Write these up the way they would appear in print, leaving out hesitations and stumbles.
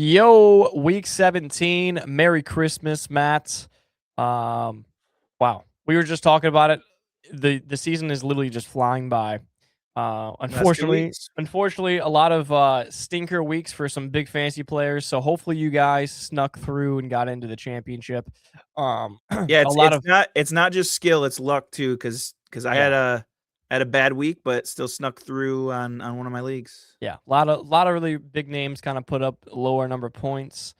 Yo, week 17. Merry Christmas, Matt. Um, wow. We were just talking about it. The season is literally just flying by. Last 2 Unfortunately, weeks. unfortunately, a lot of stinker weeks for some big fantasy players. So hopefully you guys snuck through and got into the championship. A Yeah, lot of it's not just skill, it's luck too, because I yeah, had a bad week, but still snuck through on one of my leagues. yeah, a lot of really big names kind of put up lower number of points.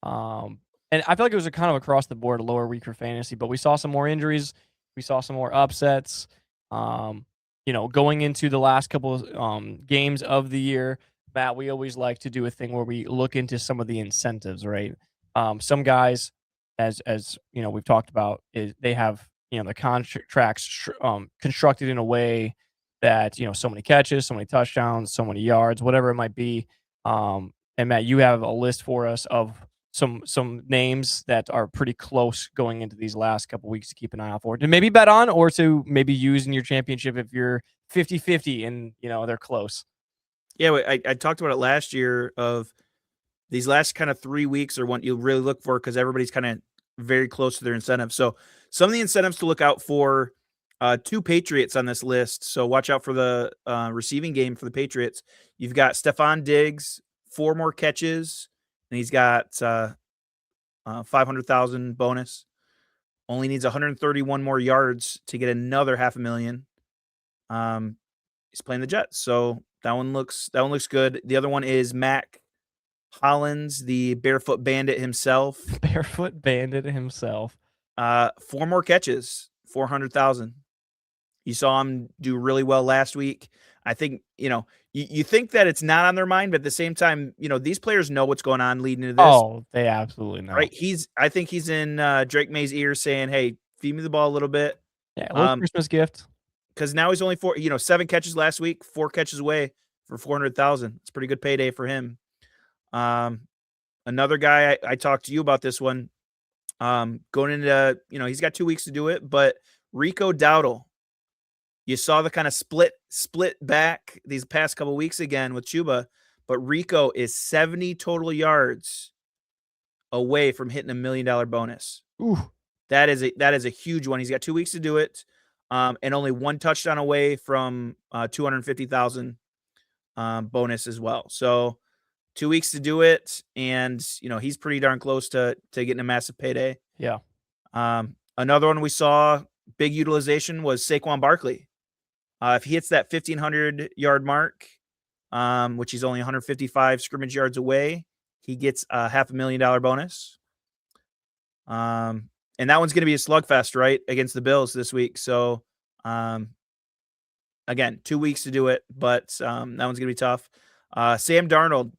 And I feel like it was a kind of across the board a lower week for fantasy, but we saw some more injuries, we saw some more upsets. Going into the last couple of games of the year, Matt, we always like to do a thing where we look into some of the incentives, right? Some guys, as we've talked about, is they have the contracts constructed in a way that so many catches, so many touchdowns, so many yards, whatever it might be. And Matt, you have a list for us of some names that are pretty close going into these last couple weeks to keep an eye out for, to maybe bet on or to maybe use in your championship if you're 50-50 and they're close. Yeah, I talked about it last year of these last kind of 3 weeks are what you really look for because everybody's kinda very close to their incentives. So, some of the incentives to look out for, 2 Patriots on this list, so watch out for the, receiving game for the Patriots. You've got Stephon Diggs, 4 more catches, and he's got, 500,000 bonus. Only needs 131 more yards to get another 500,000. Um, he's playing the Jets, so that one looks good. The other one is Mac Hollins, the barefoot bandit himself. Barefoot Bandit himself. 4 more catches, 400,000. You saw him do really well last week. I think, you think that it's not on their mind, but at the same time, these players know what's going on leading into this, Oh, they absolutely know. right? I think he's in Drake May's ear saying, "Hey, feed me the ball a little bit." Yeah, a little Um, Christmas gift. because now he's only 7 catches last week, 4 catches away for 400,000. It's a pretty good payday for him. Um, Another guy I talked to you about this one. Going into, he's got 2 weeks to do it, but Rico Dowdle, you saw the kind of split back these past couple weeks again with Chuba, but Rico is 70 total yards away from hitting $1 million bonus. Ooh, That is a huge one. He's got 2 weeks to do it, and only 1 touchdown away from 250,000 bonus as well. So 2 weeks to do it, and he's pretty darn close to getting a massive payday. yeah. Another one we saw big utilization was Saquon Barkley. If he hits that 1,500-yard mark, which he's only 155 scrimmage yards away, he gets a $500,000 bonus. And that one's going to be a slugfest, right, against the Bills this week. So, again, 2 weeks to do it, but that one's going to be tough. Sam Darnold,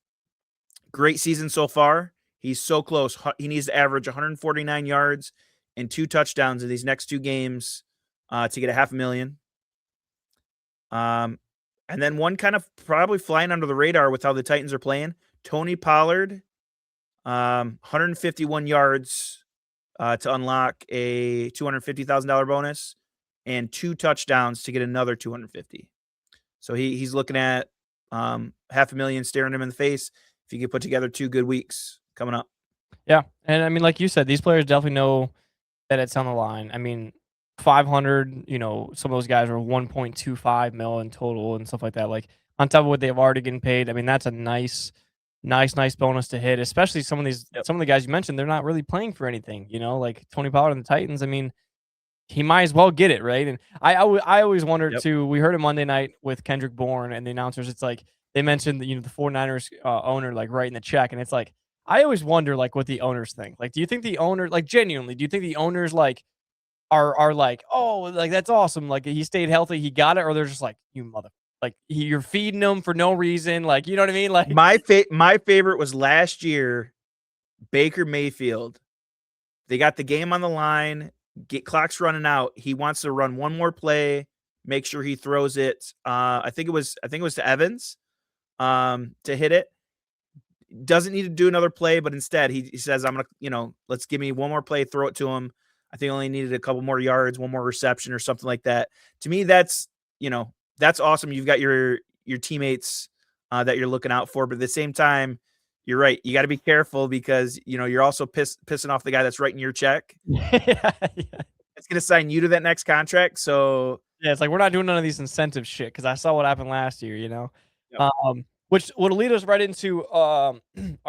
great season so far. He's so close. He needs to average 149 yards and 2 touchdowns in these next 2 games to get a $500,000. And then one kind of probably flying under the radar with how the Titans are playing, Tony Pollard, 151 yards to unlock a $250,000 bonus and 2 touchdowns to get another 250. So he's looking at $500,000 staring him in the face if he could put together 2 good weeks coming up. Yeah. And I mean, like you said, these players definitely know that it's on the line. I mean, 500, some of those guys are 1.25 mil in total and stuff like that. Like on top of what they've already getting paid. I mean, that's a nice bonus to hit, especially some of the guys you mentioned, they're not really playing for anything, like Tony Pollard and the Titans. I mean, he might as well get it, right? And I always wondered Yep. too. We heard it Monday night with Kendrick Bourne and the announcers. It's like they mentioned the 49ers owner like writing the check, and it's like I always wonder like what the owners think. Like, do you think the owner like genuinely? Do you think the owners like are like, oh, like that's awesome, like he stayed healthy, he got it, or they're just like, you mother, like you're feeding him for no reason, like you know what I mean, like My favorite was last year, Baker Mayfield. They got the game on the line, clock's running out. He wants to run one more play, make sure he throws it. I think it was to Evans to hit it. Doesn't need to do another play, but instead he says, I'm gonna, let's give me one more play, throw it to him. I think only needed a couple more yards, one more reception or something like that. To me, that's awesome. You've got your teammates that you're looking out for, but at the same time, you're right. You got to be careful because you're also pissing off the guy that's writing your check. Yeah. It's going to sign you to that next contract. So Yeah, it's like we're not doing none of these incentive shit because I saw what happened last year, Yep. Which would lead us right into our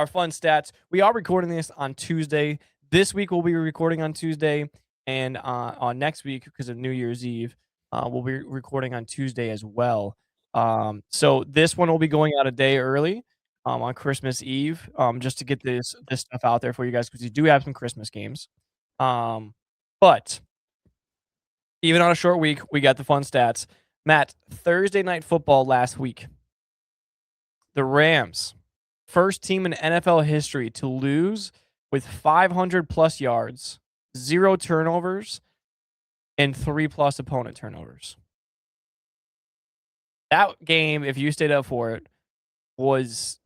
fun stats. We are recording this on Tuesday. This week we'll be recording on Tuesday, and on next week because of New Year's Eve, we'll be recording on Tuesday as well. So this one will be going out a day early on Christmas Eve, just to get this stuff out there for you guys because we do have some Christmas games. But even on a short week, we got the fun stats. Matt, Thursday night football last week. The Rams, first team in NFL history to lose with 500 plus yards, 0 turnovers, and 3+ opponent turnovers. That game, if you stayed up for it, was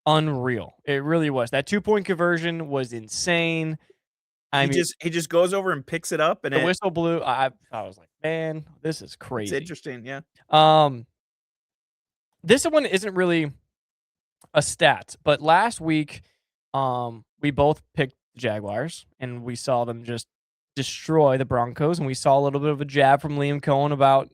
unreal. It really was. That 2-point conversion was insane. he just goes over and picks it up, and the whistle blew. I was like, man, this is it's crazy. interesting. Yeah. This one isn't really a stat, but last week, we both picked the Jaguars, and we saw them just destroy the Broncos, and we saw a little bit of a jab from Liam Cohen about,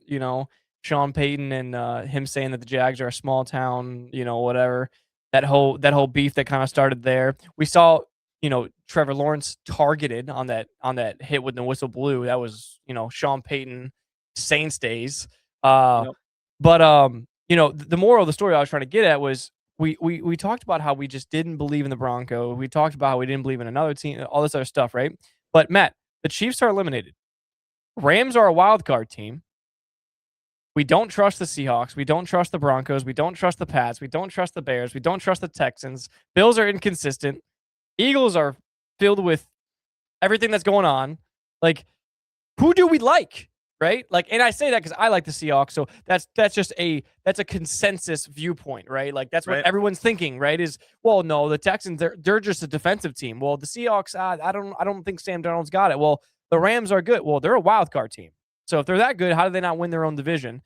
Sean Payton and him saying that the Jags are a small town, whatever. That whole beef that kind of started there. We saw, Trevor Lawrence targeted on that hit when the whistle blew. That was, Sean Payton Saints days. Yep. But the moral of the story I was trying to get at was we talked about how we just didn't believe in the Broncos. We talked about how we didn't believe in another team, all this other stuff, right? But Matt, the Chiefs are eliminated. Rams are a wild card team. We don't trust the Seahawks. We don't trust the Broncos. We don't trust the Pats. We don't trust the Bears. We don't trust the Texans. Bills are inconsistent. Eagles are filled with everything that's going on. Like, who do we like? Right? Like, and I say that because I like the Seahawks. So that's a consensus viewpoint, right? Like that's what everyone's thinking, right? Is, well, no, the Texans, they're just a defensive team. Well, the Seahawks, I don't think Sam Darnold's got it. Well, the Rams are good. Well, they're a wild card team. So if they're that good, how do they not win their own division?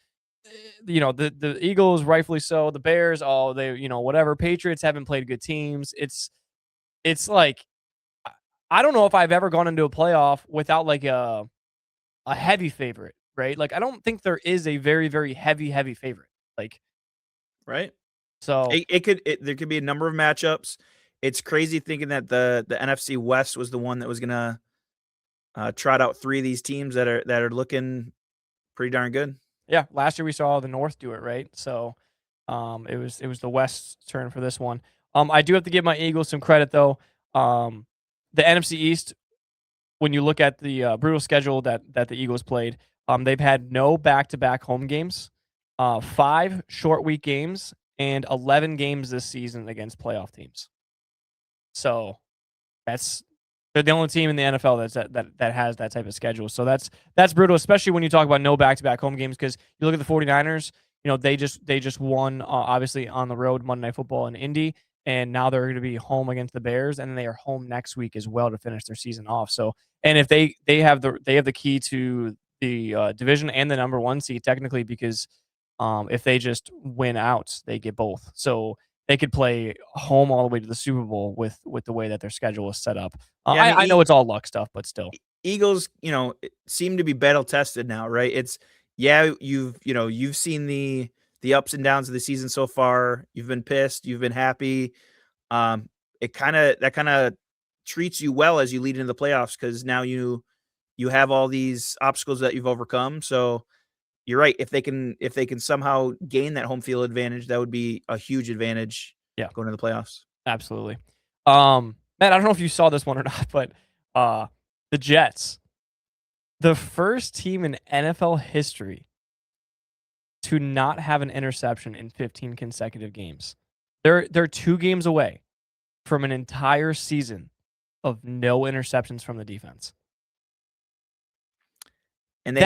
The Eagles, rightfully so. The Bears, whatever. Patriots haven't played good teams. It's like, I don't know if I've ever gone into a playoff without like a heavy favorite, right? Like, I don't think there is a very, very heavy favorite. Like, right. So there could be a number of matchups. It's crazy thinking that the NFC West was the one that was gonna trot out 3 of these teams that are looking pretty darn good. Yeah, last year we saw the North do it, right? So it was the West's turn for this one. I do have to give my Eagles some credit though. The NFC East, when you look at the brutal schedule that the Eagles played, they've had no back-to-back home games, 5 short week games, and 11 games this season against playoff teams. So they're the only team in the NFL that has that type of schedule. So that's brutal, especially when you talk about no back-to-back home games, because you look at the 49ers, they just won obviously on the road Monday Night Football in Indy, and now they're going to be home against the Bears, and they are home next week as well to finish their season off. So, and if they have the key to the division and the number 1 seed technically, because if they just win out, they get both. So they could play home all the way to the Super Bowl with the way that their schedule is set up. I know it's all luck stuff, but still. Eagles, seem to be battle tested now, right? It's you've seen the ups and downs of the season so far. You've been pissed, you've been happy. That kind of treats you well as you lead into the playoffs, because now you have all these obstacles that you've overcome. So you're right. If they can somehow gain that home field advantage, that would be a huge advantage. Yeah, going to the playoffs. Absolutely. Matt, I don't know if you saw this one or not, but the Jets, the first team in NFL history to not have an interception in 15 consecutive games. They're 2 games away from an entire season of no interceptions from the defense. And they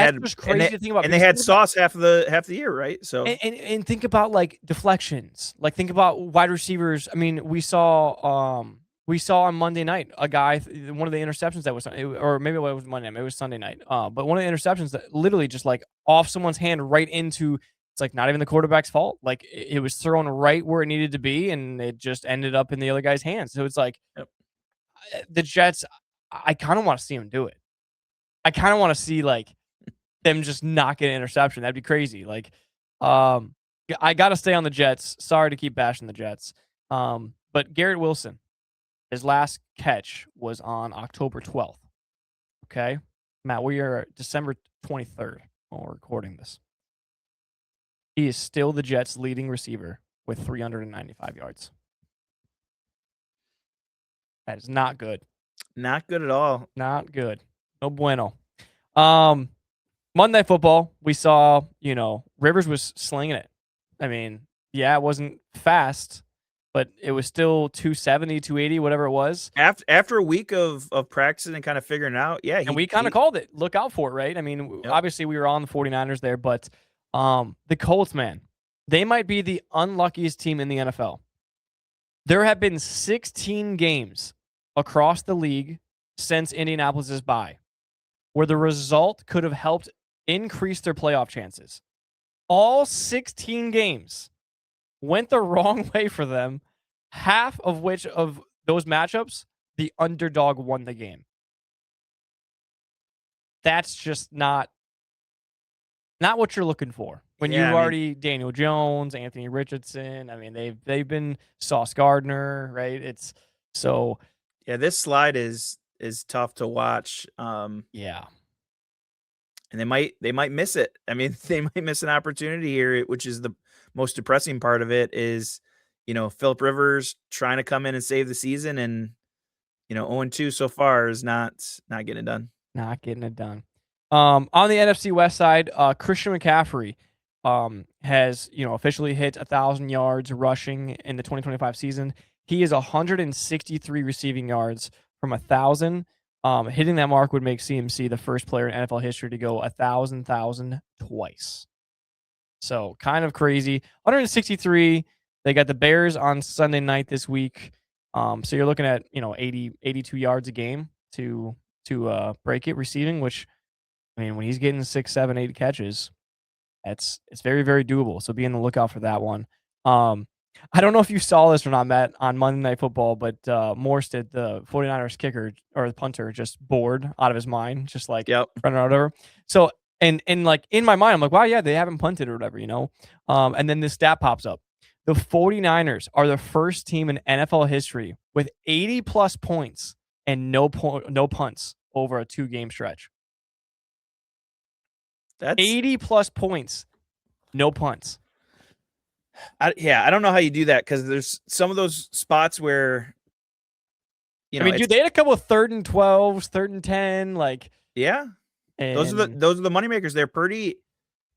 had Sauce half the year, right? So and think about like deflections. Like, think about wide receivers. I mean, we saw on Monday night a guy, one of the interceptions that was, or maybe it was Monday night, maybe it was Sunday night. But one of the interceptions that literally just like off someone's hand right into it's like not even the quarterback's fault. Like it was thrown right where it needed to be, and it just ended up in the other guy's hands. So it's like the Jets. I kind of want to see them do it. I kind of want to see like them just not get an interception. That'd be crazy. Like, I got to stay on the Jets. Sorry to keep bashing the Jets. But Garrett Wilson, his last catch was on October 12th. Okay, Matt, we are December 23rd when we're recording this. He is still the Jets' leading receiver with 395 yards. That is not good. Not good at all. Not good. No bueno. Monday Night Football, we saw, Rivers was slinging it. I mean, yeah, it wasn't fast, but it was still 270, 280, whatever it was. After a week of practicing and kind of figuring it out, yeah. And we kind of called it. Look out for it, right? I mean, obviously we were on the 49ers there, but the Colts, man, they might be the unluckiest team in the NFL. There have been 16 games across the league since Indianapolis's bye where the result could have helped increase their playoff chances. All 16 games went the wrong way for them, half of which of those matchups, the underdog won the game. That's just not what you're looking for. When Daniel Jones, Anthony Richardson, I mean, they've been Sauce Gardner, right? It's so this slide is tough to watch. Yeah. And they might miss it. I mean, they might miss an opportunity here, which is the most depressing part of it is, Philip Rivers trying to come in and save the season, and 0-2 so far is not getting it done. Not getting it done. On the NFC West side, Christian McCaffrey has officially hit 1,000 yards rushing in the 2025 season. He is 163 receiving yards from 1,000. Hitting that mark would make CMC the first player in NFL history to go 1,000 twice. So kind of crazy. 163. They got the Bears on Sunday night this week. So you're looking at 82 yards a game to break it receiving, which, I mean, when he's getting 6, 7, 8 catches, it's very, very doable. So be on the lookout for that one. I don't know if you saw this or not, Matt, on Monday Night Football, but Morstead, the 49ers kicker or the punter, just bored out of his mind, just like running out over. So, and like in my mind, I'm like, wow, yeah, they haven't punted or whatever, and then this stat pops up. The 49ers are the first team in NFL history with 80+ points and no punts over a 2-game stretch. That's 80+ points, no punts. I don't know how you do that, because there's some of those spots where, dude, they had a couple of 3rd and 12s, 3rd and 10, like those are the money makers. They're pretty,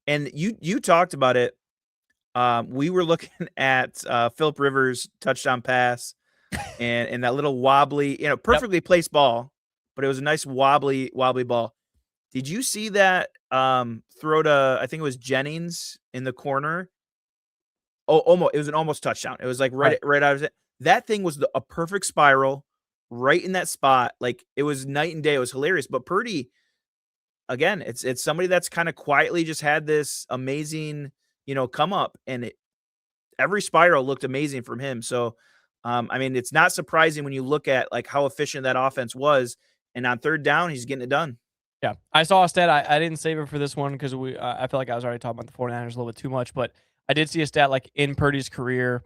and you talked about it. We were looking at Philip Rivers' touchdown pass, and that little wobbly, perfectly placed ball, but it was a nice wobbly ball. Did you see that throw to, I think it was Jennings in the corner? Oh, almost. It was an almost touchdown. It was like right out of it. That thing was a perfect spiral right in that spot. Like, it was night and day. It was hilarious. But Purdy, again, it's somebody that's kind of quietly just had this amazing, come up, and every spiral looked amazing from him. So, I mean, it's not surprising when you look at like how efficient that offense was, and on 3rd down, he's getting it done. Yeah, I saw a stat. I didn't save it for this one because I feel like I was already talking about the 49ers a little bit too much, but I did see a stat like in Purdy's career,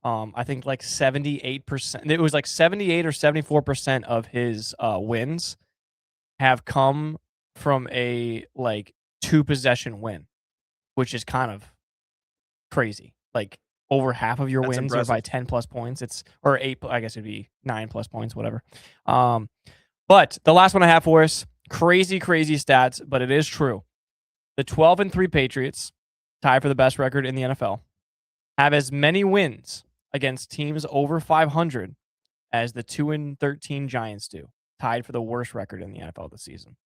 I think like 78%. It was like 78 or 74% of his wins have come from a like 2-possession win, which is kind of crazy. Like over half of your wins impressive. Are by 10+ points. Or 8. I guess it'd be 9+ points, whatever. But the last one I have for us, crazy stats, but it is true. The 12-3 Patriots, tied for the best record in the NFL, have as many wins against teams over 500 as the 2-13 Giants do, tied for the worst record in the NFL this season.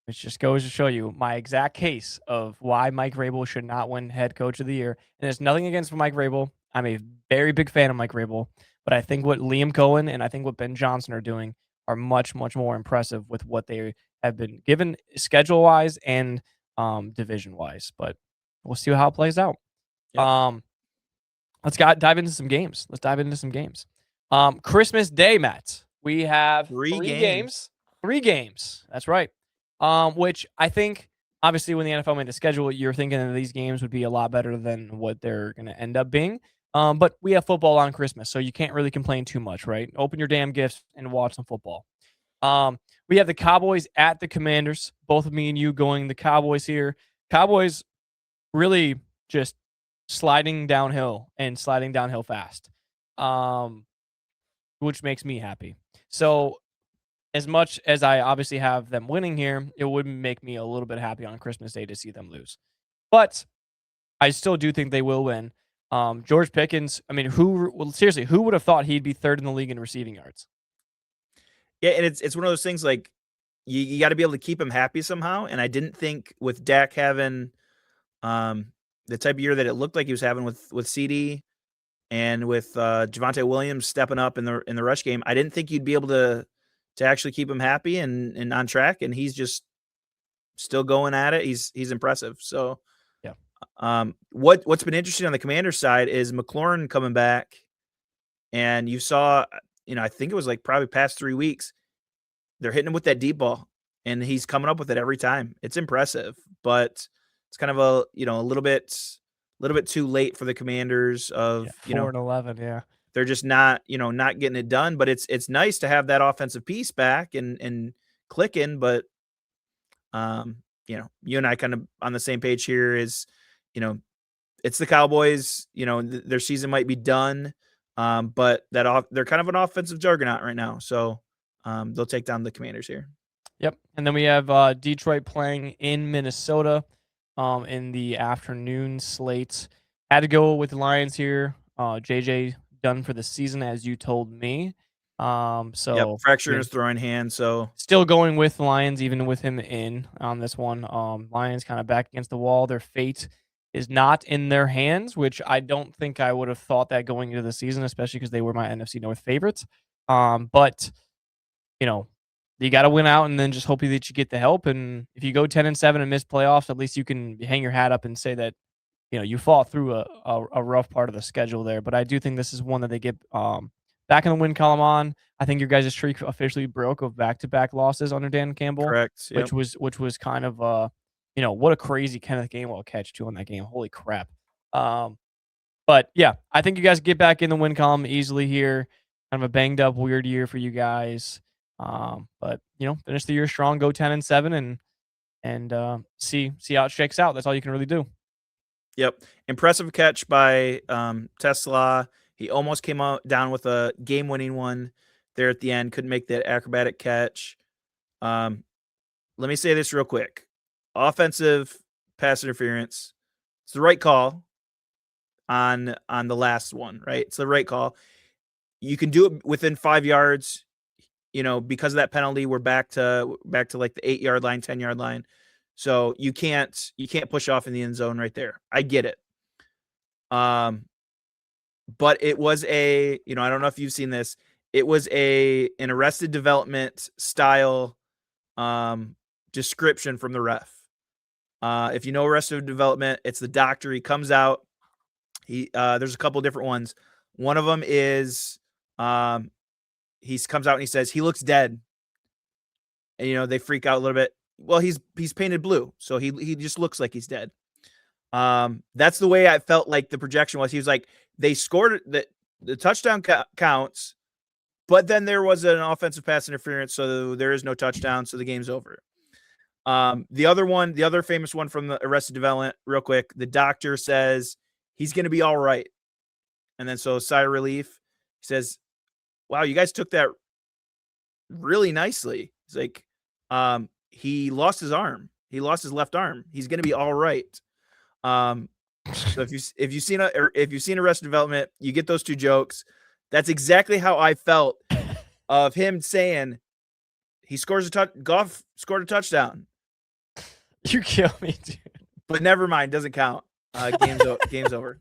Which just goes to show you my exact case of why Mike Vrabel should not win head coach of the year. And there's nothing against Mike Vrabel. I'm a very big fan of Mike Vrabel, but I think what Liam Cohen and I think what Ben Johnson are doing are much, much more impressive with what they have been given schedule-wise and division-wise. But we'll see how it plays out. Yep. Let's dive into some games. Christmas Day, Matt. We have Three three games. games. Three games. That's right. Which I think, obviously, when the NFL made the schedule, you're thinking that these games would be a lot better than what they're going to end up being. But we have football on Christmas, so you can't really complain too much, right? Open your damn gifts and watch some football. We have the Cowboys at the Commanders. Both of me and you going the Cowboys here. Cowboys really just sliding downhill fast, which makes me happy. So as much as I obviously have them winning here, it would make me a little bit happy on Christmas Day to see them lose. But I still do think they will win. George Pickens, I mean, seriously, who would have thought he'd be third in the league in receiving yards? Yeah, and it's one of those things like you got to be able to keep him happy somehow. And I didn't think with Dak having the type of year that it looked like he was having with CD and with Javonte Williams stepping up in the rush game, I didn't think you'd be able to actually keep him happy and on track. And he's just still going at it. He's impressive. So yeah. What's been interesting on the Commander side is McLaurin coming back, and you saw, I think it was like probably past 3 weeks, they're hitting him with that deep ball, and he's coming up with it every time. It's impressive, but it's kind of a little bit too late for the Commanders. Of 4-11, yeah. They're just not getting it done. But it's nice to have that offensive piece back and clicking. But you and I kind of on the same page here is, it's the Cowboys. Their season might be done, but they're kind of an offensive juggernaut right now. So they'll take down the Commanders here. Yep. And then we have Detroit playing in Minnesota in the afternoon slate. Had to go with the Lions here. JJ done for the season, as you told me. So fracture in his throwing hand. So still going with the Lions, even with him in on this one. Lions kind of back against the wall. Their fate is not in their hands, which I don't think I would have thought that going into the season, especially because they were my NFC North favorites. But you got to win out and then just hope that you get the help. And if you go 10-7 and miss playoffs, at least you can hang your hat up and say that, you fought through a rough part of the schedule there. But I do think this is one that they get back in the win column on. I think your guys' streak officially broke of back-to-back losses under Dan Campbell. Correct. Yep. Which was kind of what a crazy Kenneth Gainwell catch too on that game. Holy crap. But yeah, I think you guys get back in the win column easily here. Kind of a banged up, weird year for you guys. But finish the year strong, go 10-7 and see how it shakes out. That's all you can really do. Yep. Impressive catch by Tesla. He almost came out down with a game-winning one there at the end. Couldn't make that acrobatic catch. Let me say this real quick. Offensive pass interference. It's the right call on the last one, right? It's the right call. You can do it within 5 yards. Because of that penalty, we're back to like the 8-yard line, 10-yard line. So you can't push off in the end zone right there. I get it. But it was I don't know if you've seen this. It was an Arrested Development style description from the ref. If you know Arrested Development, it's the doctor. He comes out. There's a couple different ones. One of them is he comes out and he says he looks dead. And they freak out a little bit. Well, he's painted blue, so he just looks like he's dead. That's the way I felt like the projection was. He was like, they scored the touchdown counts, but then there was an offensive pass interference, so there is no touchdown, so the game's over. The other famous one from the Arrested Development, real quick, the doctor says he's going to be all right. And then so sigh of relief, he says, wow, you guys took that really nicely. He's like, he lost his arm. He lost his left arm. He's going to be all right. So if you've seen Arrested Development, you get those two jokes. That's exactly how I felt of him saying he scores Goff scored a touchdown. You kill me, dude. But never mind, doesn't count. Game's over.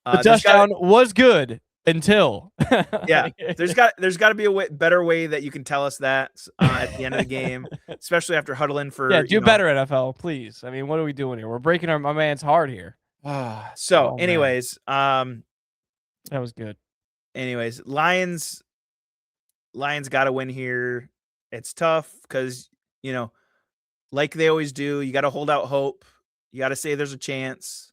The touchdown was good. until. Yeah, there's got to be a better way that you can tell us that at the end of the game, especially after huddling for Yeah, do better, NFL, please. I mean, what are we doing here? We're breaking my man's heart here. So, Oh, man. anyways, That was good. Lions got to win here. It's tough because like they always do, you got to hold out hope. You got to say there's a chance.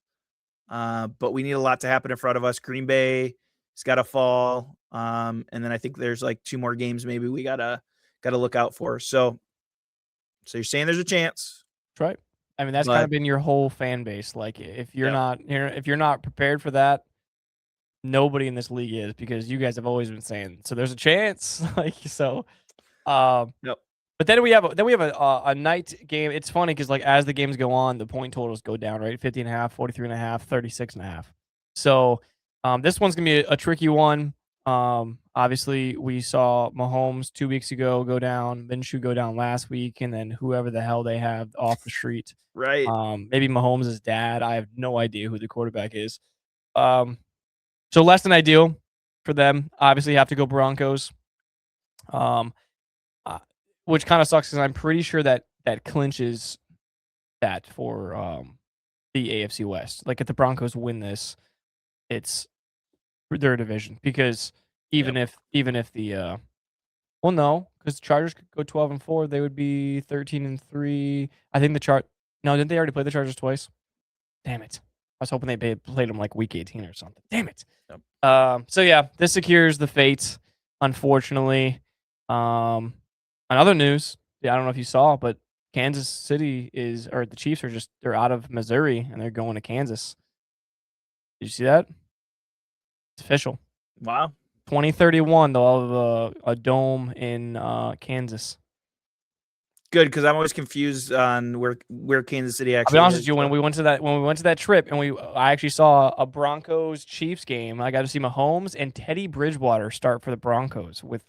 But we need a lot to happen in front of us. Green Bay has got to fall. And then I think there's like 2 more games maybe we gotta look out for. So you're saying there's a chance. That's right. I mean, that's kind of been your whole fan base. Like, if you're not prepared for that, nobody in this league is, because you guys have always been saying, so there's a chance. Like, so. Yep. But then we have a night game. It's funny because, like, as the games go on, the point totals go down, right? 50.5, 43.5, 36.5. So this one's gonna be a tricky one. Obviously, we saw Mahomes 2 weeks ago go down, Minshew go down last week, and then whoever the hell they have off the street. Right. Maybe Mahomes' dad. I have no idea who the quarterback is. So less than ideal for them. Obviously, have to go Broncos. Which kind of sucks because I'm pretty sure that clinches that for the AFC West. Like, if the Broncos win this, it's their division, because even if the well, no, because the Chargers could go 12-4, they would be 13-3. I think no, didn't they already play the Chargers twice? Damn it! I was hoping they played them like week 18 or something. Damn it! Yep. So yeah, this secures the fate, unfortunately. On other news, I don't know if you saw, but Kansas City the Chiefs they're out of Missouri and they're going to Kansas. Did you see that? It's official. Wow. 2031, they'll have a dome in Kansas. Good, because I'm always confused on where Kansas City actually. I'll be honest with you, when we went to that trip and I actually saw a Broncos Chiefs game. I got to see Mahomes and Teddy Bridgewater start for the Broncos with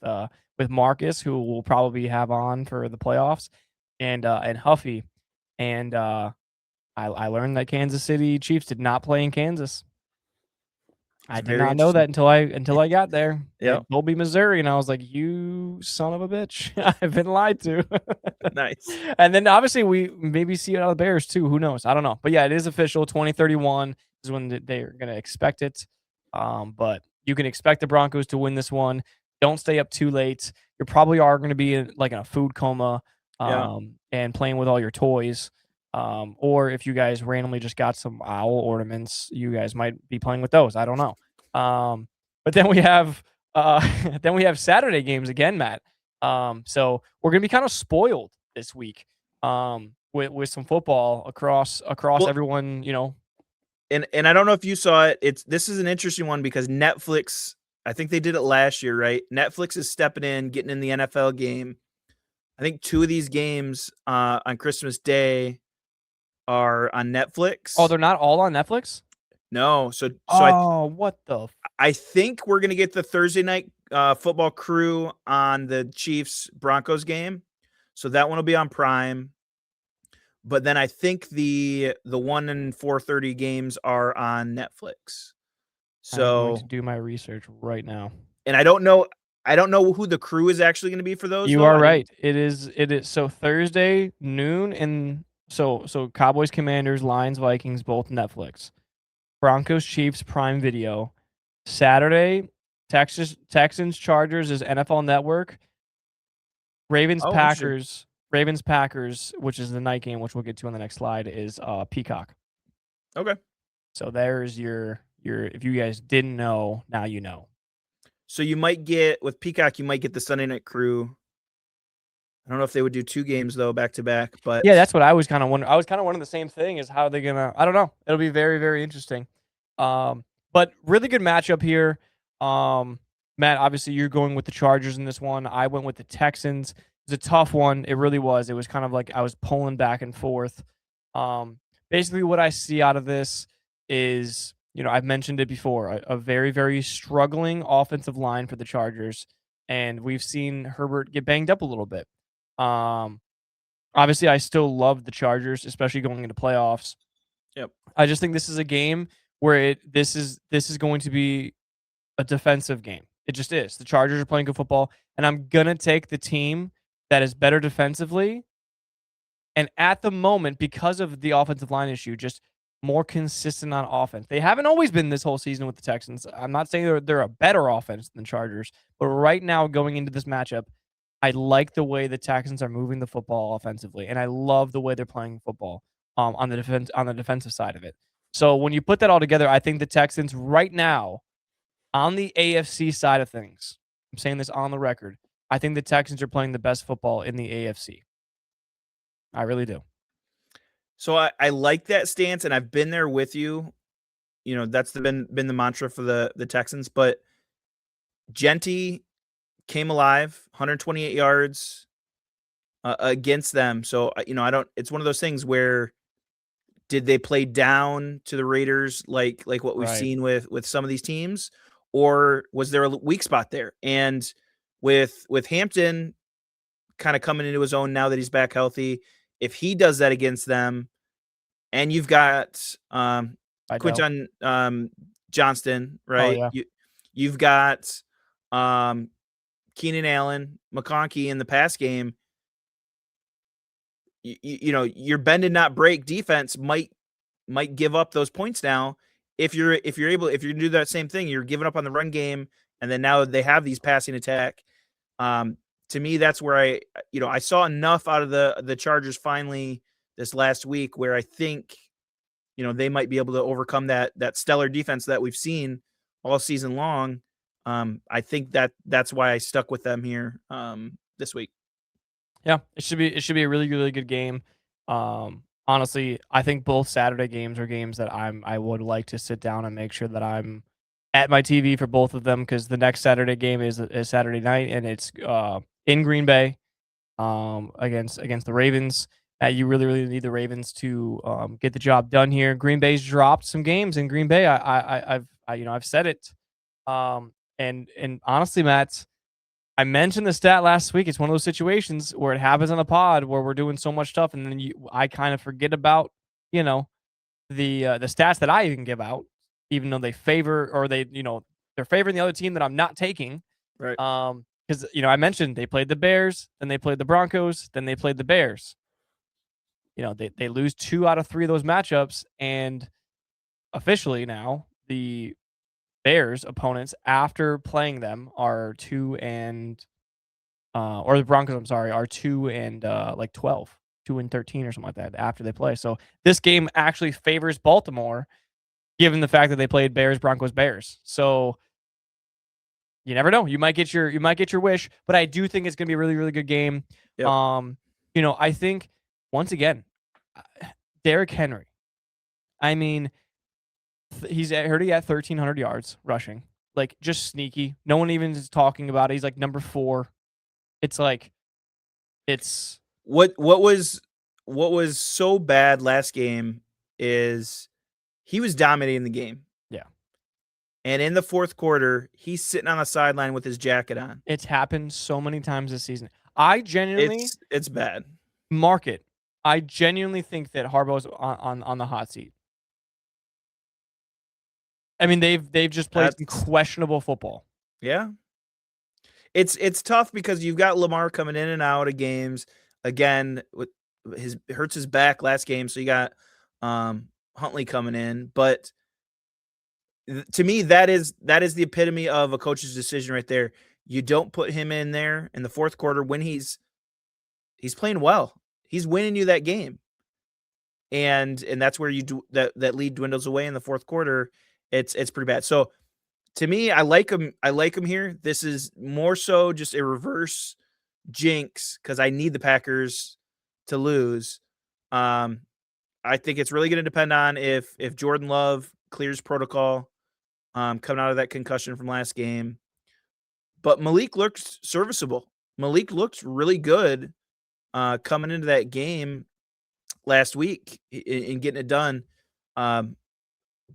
Marcus, who we'll probably have on for the playoffs, and Huffy, and I learned that Kansas City Chiefs did not play in Kansas. I did not know that until I got there. Yeah, told me Missouri, and I was like, "You son of a bitch! I've been lied to." Nice. And then obviously we maybe see it out of the Bears too. Who knows? I don't know. But yeah, it is official. 2031 is when they're going to expect it. But you can expect the Broncos to win this one. Don't stay up too late. You probably are going to be in a food coma, and playing with all your toys. Or if you guys randomly just got some owl ornaments, you guys might be playing with those. I don't know. But then we have Saturday games again, Matt. So we're gonna be kind of spoiled this week, with some football across everyone, And I don't know if you saw it. This is an interesting one because Netflix, I think they did it last year, right? Netflix is stepping in, getting in the NFL game. I think 2 of these games on Christmas Day are on Netflix. Oh, they're not all on Netflix? No. So what the? I think we're gonna get the Thursday night football crew on the Chiefs Broncos game. So that one will be on Prime. But then I think the 1 and 4:30 games are on Netflix. So I'm going to do my research right now. And I don't know who the crew is actually going to be for those. You are right. It is so Thursday noon, and so Cowboys, Commanders, Lions, Vikings, both Netflix. Broncos, Chiefs, Prime Video. Saturday, Texans, Chargers is NFL Network. Ravens, Packers, which is the night game, which we'll get to on the next slide, is Peacock. Okay. So there's your if you guys didn't know, now you know. So you might get with Peacock, you might get the Sunday night crew. I don't know if they would do 2 games though back to back, but yeah, that's what I was kind of wondering. I was kind of wondering the same thing, is how they're gonna. I don't know. It'll be very, very interesting. But really good matchup here. Matt, obviously you're going with the Chargers in this one. I went with the Texans. It was a tough one. It really was. It was kind of like I was pulling back and forth. Basically what I see out of this is, I've mentioned it before, a very, very struggling offensive line for the Chargers, and we've seen Herbert get banged up a little bit. Obviously I still love the Chargers, especially going into playoffs. Yep. I just think this is a game where this is going to be a defensive game. It just is. The Chargers are playing good football, and I'm gonna take the team that is better defensively. And at the moment, because of the offensive line issue, just more consistent on offense. They haven't always been this whole season with the Texans. I'm not saying they're a better offense than Chargers, but right now going into this matchup, I like the way the Texans are moving the football offensively, and I love the way they're playing football on the defensive side of it. So when you put that all together, I think the Texans right now on the AFC side of things, I'm saying this on the record, I think the Texans are playing the best football in the AFC. I really do. So I like that stance, and I've been there with you. You know, that's been the mantra for the Texans. But Genty came alive, 128 yards against them. So you know, I don't. It's one of those things where did they play down to the Raiders like what we've Right. seen with some of these teams, or was there a weak spot there? And with Hampton kind of coming into his own now that he's back healthy, if he does that against them, and you've got Vidal. Quinton Johnston, Oh, right? yeah. You've got Keenan Allen, McConkey in the pass game. You know, your bend and not break defense might give up those points now. If you're able, if you do that same thing, you're giving up on the run game, and then now they have these passing attack. To me, that's where I saw enough out of the Chargers finally this last week where I think, you know, they might be able to overcome that stellar defense that we've seen all season long. I think that's why I stuck with them here this week. Yeah, it should be a really, really good game. Honestly, I think both Saturday games are games that I would like to sit down and make sure that I'm at my TV for both of them because the next Saturday game is Saturday night and it's in Green Bay against the Ravens. You really, really need the Ravens to get the job done here. Green Bay's dropped some games in Green Bay. I've said it. And honestly, Matt, I mentioned the stat last week. It's one of those situations where it happens on the pod where we're doing so much stuff, and then I kind of forget about you know the stats that I even give out, even though they favor or they're favoring the other team that I'm not taking. Right. Because I mentioned they played the Bears, then they played the Broncos, then they played the Bears. They lose 2 out of 3 of those matchups, and officially now the Bears opponents after playing them are 2 and or the Broncos, I'm sorry, are 2 and like 12, 2 and 13 or something like that after they play. So this game actually favors Baltimore, given the fact that they played Bears, Broncos, Bears. So you never know. You might get your wish, but I do think it's gonna be a really, really good game. Yep. I think once again, Derrick Henry. I mean, he's already at 1,300 yards rushing. Like, just sneaky. No one even is talking about it. He's like number 4. It's like, it's What was so bad last game is he was dominating the game. Yeah. And in the fourth quarter, he's sitting on the sideline with his jacket on. It's happened so many times this season. I genuinely It's bad. mark it. I genuinely think that Harbaugh's on the hot seat. I mean, they've just played some questionable football. Yeah. It's tough because you've got Lamar coming in and out of games. Again, with hurts his back last game, so you got Huntley coming in. But to me, that is the epitome of a coach's decision right there. You don't put him in there in the fourth quarter when he's playing well. He's winning you that game. And that's where you do that lead dwindles away in the fourth quarter. It's pretty bad. So to me, I like him. I like him here. This is more so just a reverse jinx because I need the Packers to lose. I think it's really going to depend on if Jordan Love clears protocol coming out of that concussion from last game. But Malik looks serviceable. Malik looks really good coming into that game last week in getting it done.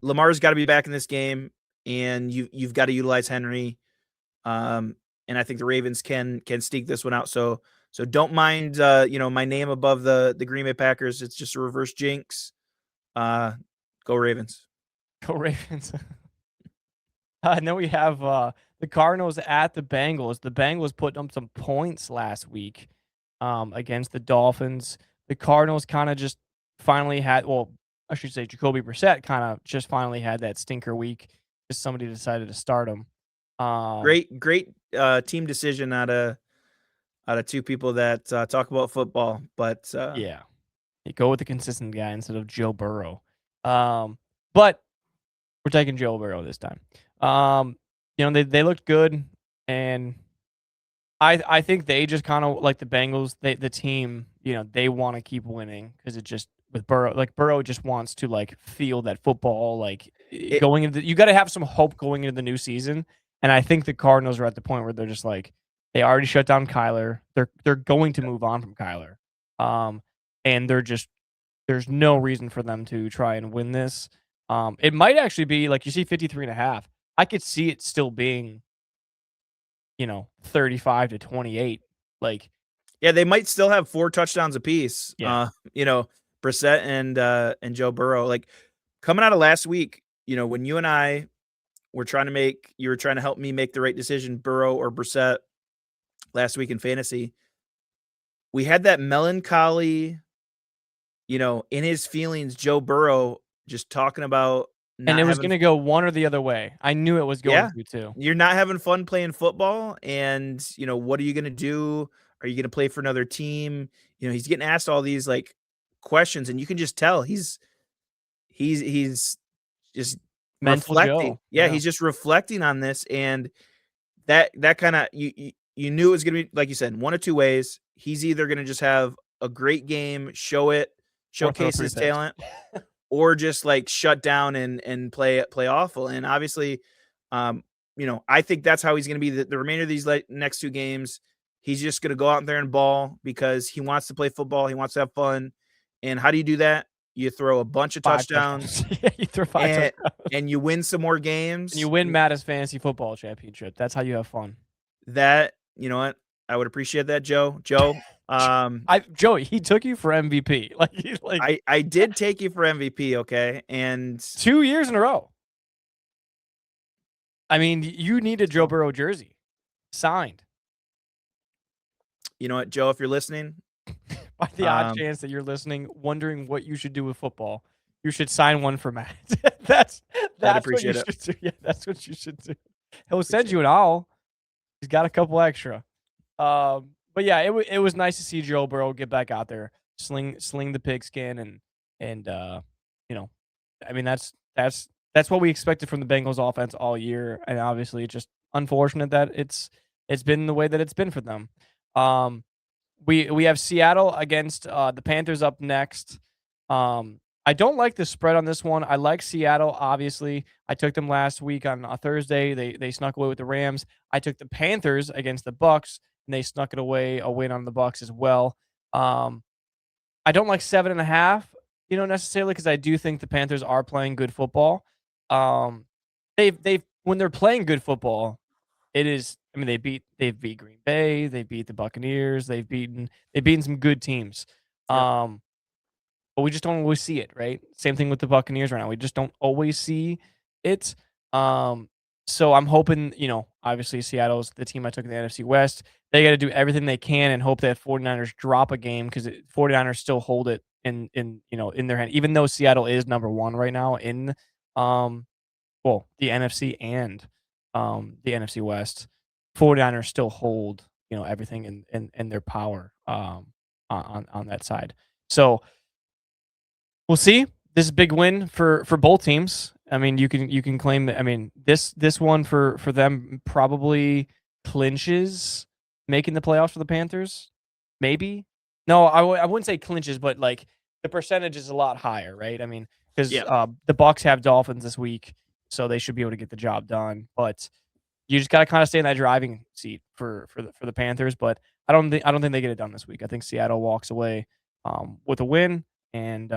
Lamar's got to be back in this game, and you've got to utilize Henry. And I think the Ravens can sneak this one out. So don't mind my name above the Green Bay Packers. It's just a reverse jinx. Go Ravens. Go Ravens. And then we have the Cardinals at the Bengals. The Bengals put up some points last week against the Dolphins. The Cardinals kind of just finally had, well, I should say Jacoby Brissett kind of just finally had that stinker week because somebody decided to start him. Great team decision out of two people that talk about football, but Yeah, you go with the consistent guy instead of Joe Burrow. But we're taking Joe Burrow this time. They looked good, and I think they just kind of like the Bengals. The team, they want to keep winning because it just with Burrow, like Burrow just wants to like feel that football. Like going into, you got to have some hope going into the new season. And I think the Cardinals are at the point where they're just like they already shut down Kyler. They're going to move on from Kyler. And there's no reason for them to try and win this. It might actually be like you see 53.5. I could see it still being 35-28. Like, yeah, they might still have 4 touchdowns apiece. Yeah. Brissett and Joe Burrow. Like coming out of last week, when you and I were you were trying to help me make the right decision, Burrow or Brissett last week in fantasy. We had that melancholy, in his feelings, Joe Burrow just talking about and not it was having gonna go one or the other way. I knew it was going yeah, to too. you're not having fun playing football, and what are you gonna do? Are you gonna play for another team? He's getting asked all these like questions, and you can just tell he's just Mental reflecting. Joe. Yeah, Yeah. he's just reflecting on this, and that kind of you knew it was gonna be like you said, one of two ways. He's either gonna just have a great game, Or throw showcase 3 his picks. talent, or just like shut down and play awful. And obviously, um, I think that's how he's going to be the remainder of these next 2 games. He's just going to go out there and ball because he wants to play football. He wants to have fun. And how do you do that? You throw a bunch of 5 touchdowns touchdowns. Yeah, you throw 5 and touchdowns. and you win some more And you games. win Madden's fantasy football championship. That's how you have fun. That you know what? I would appreciate that, Joe. Joey, he took you for MVP. Like he's like I did take you for MVP, okay? And 2 years in a row. I mean, you need a Joe Burrow jersey signed. you know what, Joe, if you're listening, By the odd chance that you're listening, wondering what you should do with football, you should sign one for Matt. that's I'd what you appreciate it. should do. Yeah, that's what you should do. He'll send you an owl. He's got a couple extra. But yeah, it was nice to see Joe Burrow get back out there, sling the pigskin, and I mean that's what we expected from the Bengals offense all year, and obviously it's just unfortunate that it's been the way that it's been for them. We have Seattle against the Panthers up next. I don't like the spread on this one. I like Seattle, obviously. I took them last week on a Thursday. They snuck away with the Rams. I took the Panthers against the Bucks, and they snuck it away, a win on the Bucks as well. I don't like 7.5, necessarily because I do think the Panthers are playing good football. They've when they're playing good football, it is. I mean, they've beat Green Bay, they beat the Buccaneers, they've beaten some good teams. Yep. But we just don't always see it, right? Same thing with the Buccaneers right now. We just don't always see it. So I'm hoping, obviously Seattle's the team I took in the NFC West. They got to do everything they can and hope that 49ers drop a game because 49ers still hold it in their hand, even though Seattle is number 1 right now in the NFC and the NFC West. 49ers still hold, everything in their power on that side. So we'll see. This is a big win for both teams. I mean, you can claim that. I mean, this one for them probably clinches making the playoffs for the Panthers. Maybe. No, I wouldn't say clinches, but like the percentage is a lot higher, right? I mean, because the Bucks have Dolphins this week, so they should be able to get the job done. But you just got to kind of stay in that driving seat for the Panthers. But I don't think they get it done this week. I think Seattle walks away with a win, and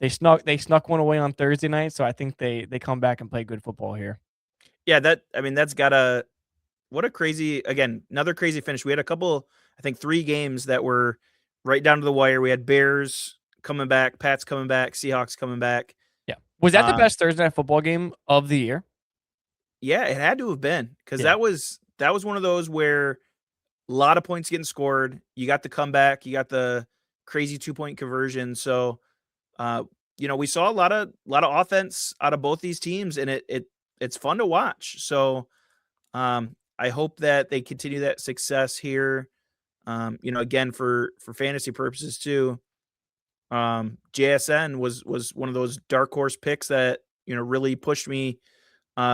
they snuck one away on Thursday night, so I think they come back and play good football here. Yeah, that's got what a crazy, again, another crazy finish. We had a couple, I think 3 games that were right down to the wire. We had Bears coming back, Pats coming back, Seahawks coming back. Yeah. Was that the best Thursday night football game of the year? Yeah, it had to have been because Yeah. that was one of those where a lot of points getting scored. You got the comeback, you got the crazy 2-point conversion. So, we saw a lot of offense out of both these teams, and it's fun to watch. So, I hope that they continue that success here. Again for fantasy purposes too. JSN was one of those dark horse picks that really pushed me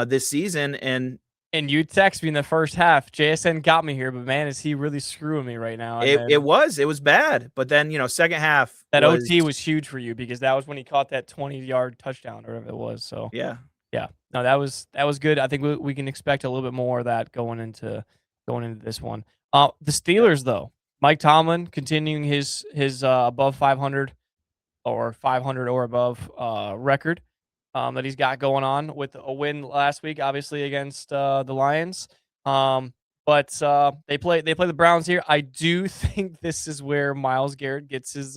this season, and And you text me in the first half, JSN got me here, but man, is he really screwing me right now? And it then was bad. But then second half that was OT was huge for you because that was when he caught that 20-yard touchdown or whatever it was. So yeah. yeah, no, that was good. I think we can expect a little bit more of that going into this one. The Yep. Steelers though, Mike Tomlin continuing his above 500 or 500 or above record that he's got going on with a win last week, obviously against the Lions. But they play the Browns here. I do think this is where Myles Garrett gets his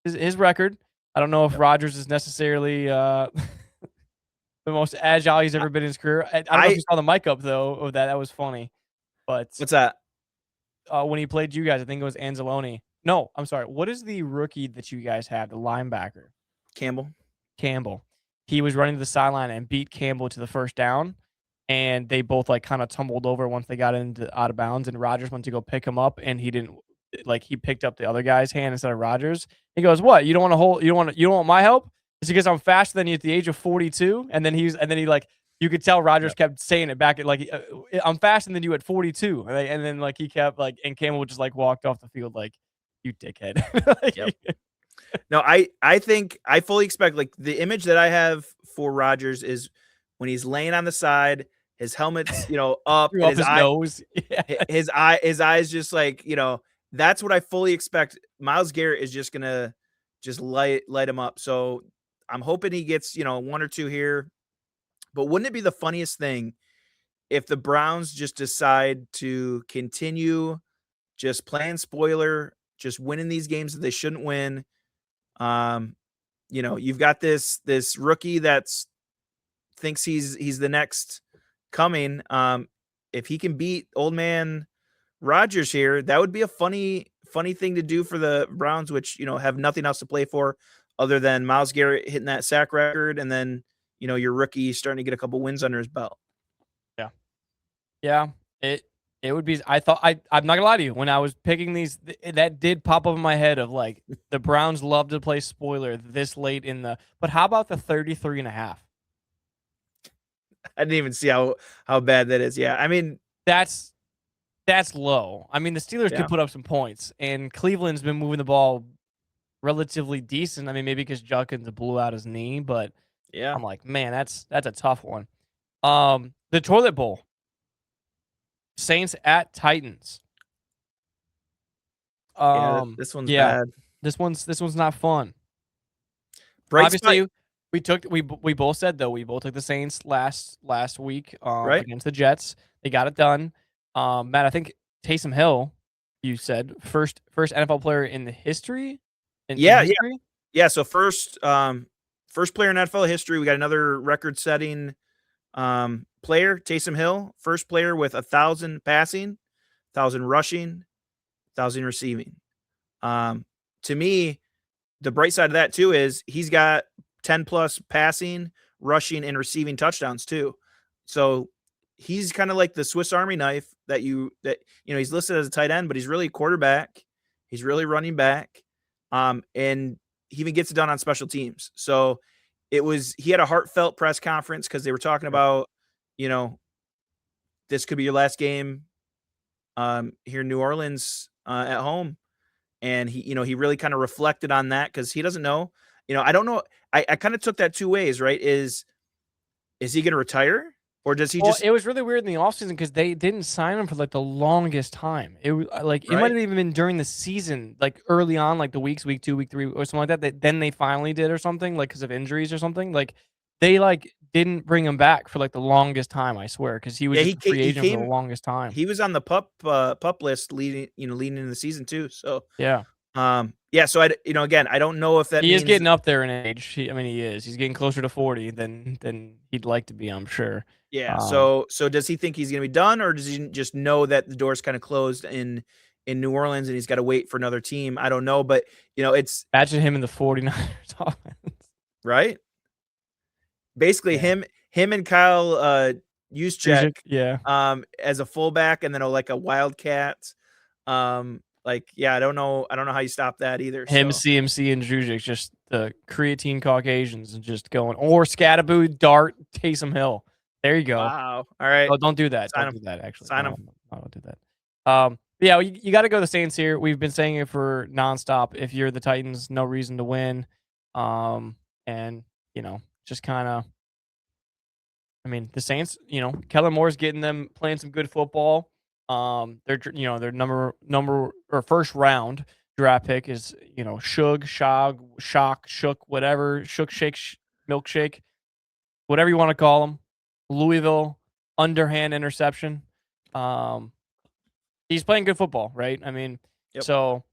his record. I don't know if Yep. Rodgers is necessarily the most agile he's I, ever been in his career. I don't know if I you saw the mic up though of that. That was funny. But what's that? when he played you guys, I think it was Anzalone. No, I'm sorry. What is the rookie that you guys have? The linebacker, Campbell. Campbell. He was running to the sideline and beat Campbell to the first down, and they both like kind of tumbled over once they got into out of bounds. And Rodgers went to go pick him up, and he didn't like he picked up the other guy's hand instead of Rodgers. He goes, "What? You don't want to hold? You don't want my help? It's because I'm faster than you at the age of 42." And then he like you could tell Rodgers Yep. kept saying it back at like, "I'm faster than you at 42," and then like he kept like, and Campbell just like walked off the field like, "You dickhead." Yep. Like, No, I think I fully expect, like, the image that I have for Rodgers is when he's laying on the side, his helmet's, up, threw and up his nose. Yeah. his eyes just like, that's what I fully expect. Myles Garrett is just gonna just light him up. So I'm hoping he gets, one or two here. But wouldn't it be the funniest thing if the Browns just decide to continue just playing spoiler, just winning these games that they shouldn't win? Um, you've got this rookie that's thinks he's the next coming. If he can beat old man Rodgers here, that would be a funny thing to do for the Browns, which have nothing else to play for other than Myles Garrett hitting that sack record, and then your rookie starting to get a couple wins under his belt. Yeah. Yeah. It would be I'm not gonna lie to you. When I was picking these, that did pop up in my head of like the Browns love to play spoiler this late in the but how about the 33.5? I didn't even see how bad that is. Yeah, I mean, That's low. I mean, the Steelers yeah, could put up some points, and Cleveland's been moving the ball relatively decent. I mean, maybe because Judkins blew out his knee, but yeah, I'm like, man, that's a tough one. The toilet bowl. Saints at Titans. yeah. This one's Yeah, bad. this one's not fun. Bright spot, Obviously, we both said though we both took the Saints last week right? against the Jets. They got it done. Matt, I think Taysom Hill, you said first NFL player in the history in Yeah, yeah, history. yeah. So first player in NFL history. We got another record-setting player, Taysom Hill, first player with 1,000 passing, 1,000 rushing, 1,000 receiving. To me, the bright side of that too is he's got 10 plus passing, rushing, and receiving touchdowns too. So he's kind of like the Swiss Army knife that he's listed as a tight end, but he's really a quarterback. He's really running back. And he even gets it done on special teams. So he had a heartfelt press conference because they were talking about, you know, this could be your last game here in New Orleans at home. And he really kind of reflected on that because he doesn't know. I don't know. I kind of took that two ways, right? Is he going to retire or does he Well, just it was really weird in the offseason because they didn't sign him for like the longest time. It was like it might right? have even been during the season, like early on, like the week 2, week 3, or something like that. Then they finally did or something, like because of injuries or something. Like they like didn't bring him back for like the longest time. I swear, because he was Yeah, just a free he agent for the came. longest time. He was on the pup list leading into the season too. So, Yeah. Yeah. So again, I don't know if that He is means getting up there in age. He is. He's getting closer to 40 than he'd like to be, I'm sure. yeah. So does he think he's going to be done, or does he just know that the door's kind of closed in New Orleans and he's got to wait for another team? I don't know, but it's Imagine him in the 49ers offense. right. Basically, Yeah. him and Kyle Juszczyk, Yeah. as a fullback, and then like a wildcat. Yeah, I don't know how you stop that either. Him, So CMC, and Jujic, just the creatine Caucasians and just going. Or Scatterboo, Dart, Taysom Hill. There you go. wow. All right, Oh, don't do that. sign Don't him. do that, actually. Sign No, him. no, don't do that. Yeah, you got to go the Saints here. We've been saying it for nonstop. If you're the Titans, no reason to win. And, just kind of, the Saints, Kellen Moore's getting them playing some good football. Their number or first round draft pick is, Shook, whatever, Milkshake, whatever you want to call him. Louisville underhand interception. He's playing good football, right? Yep. So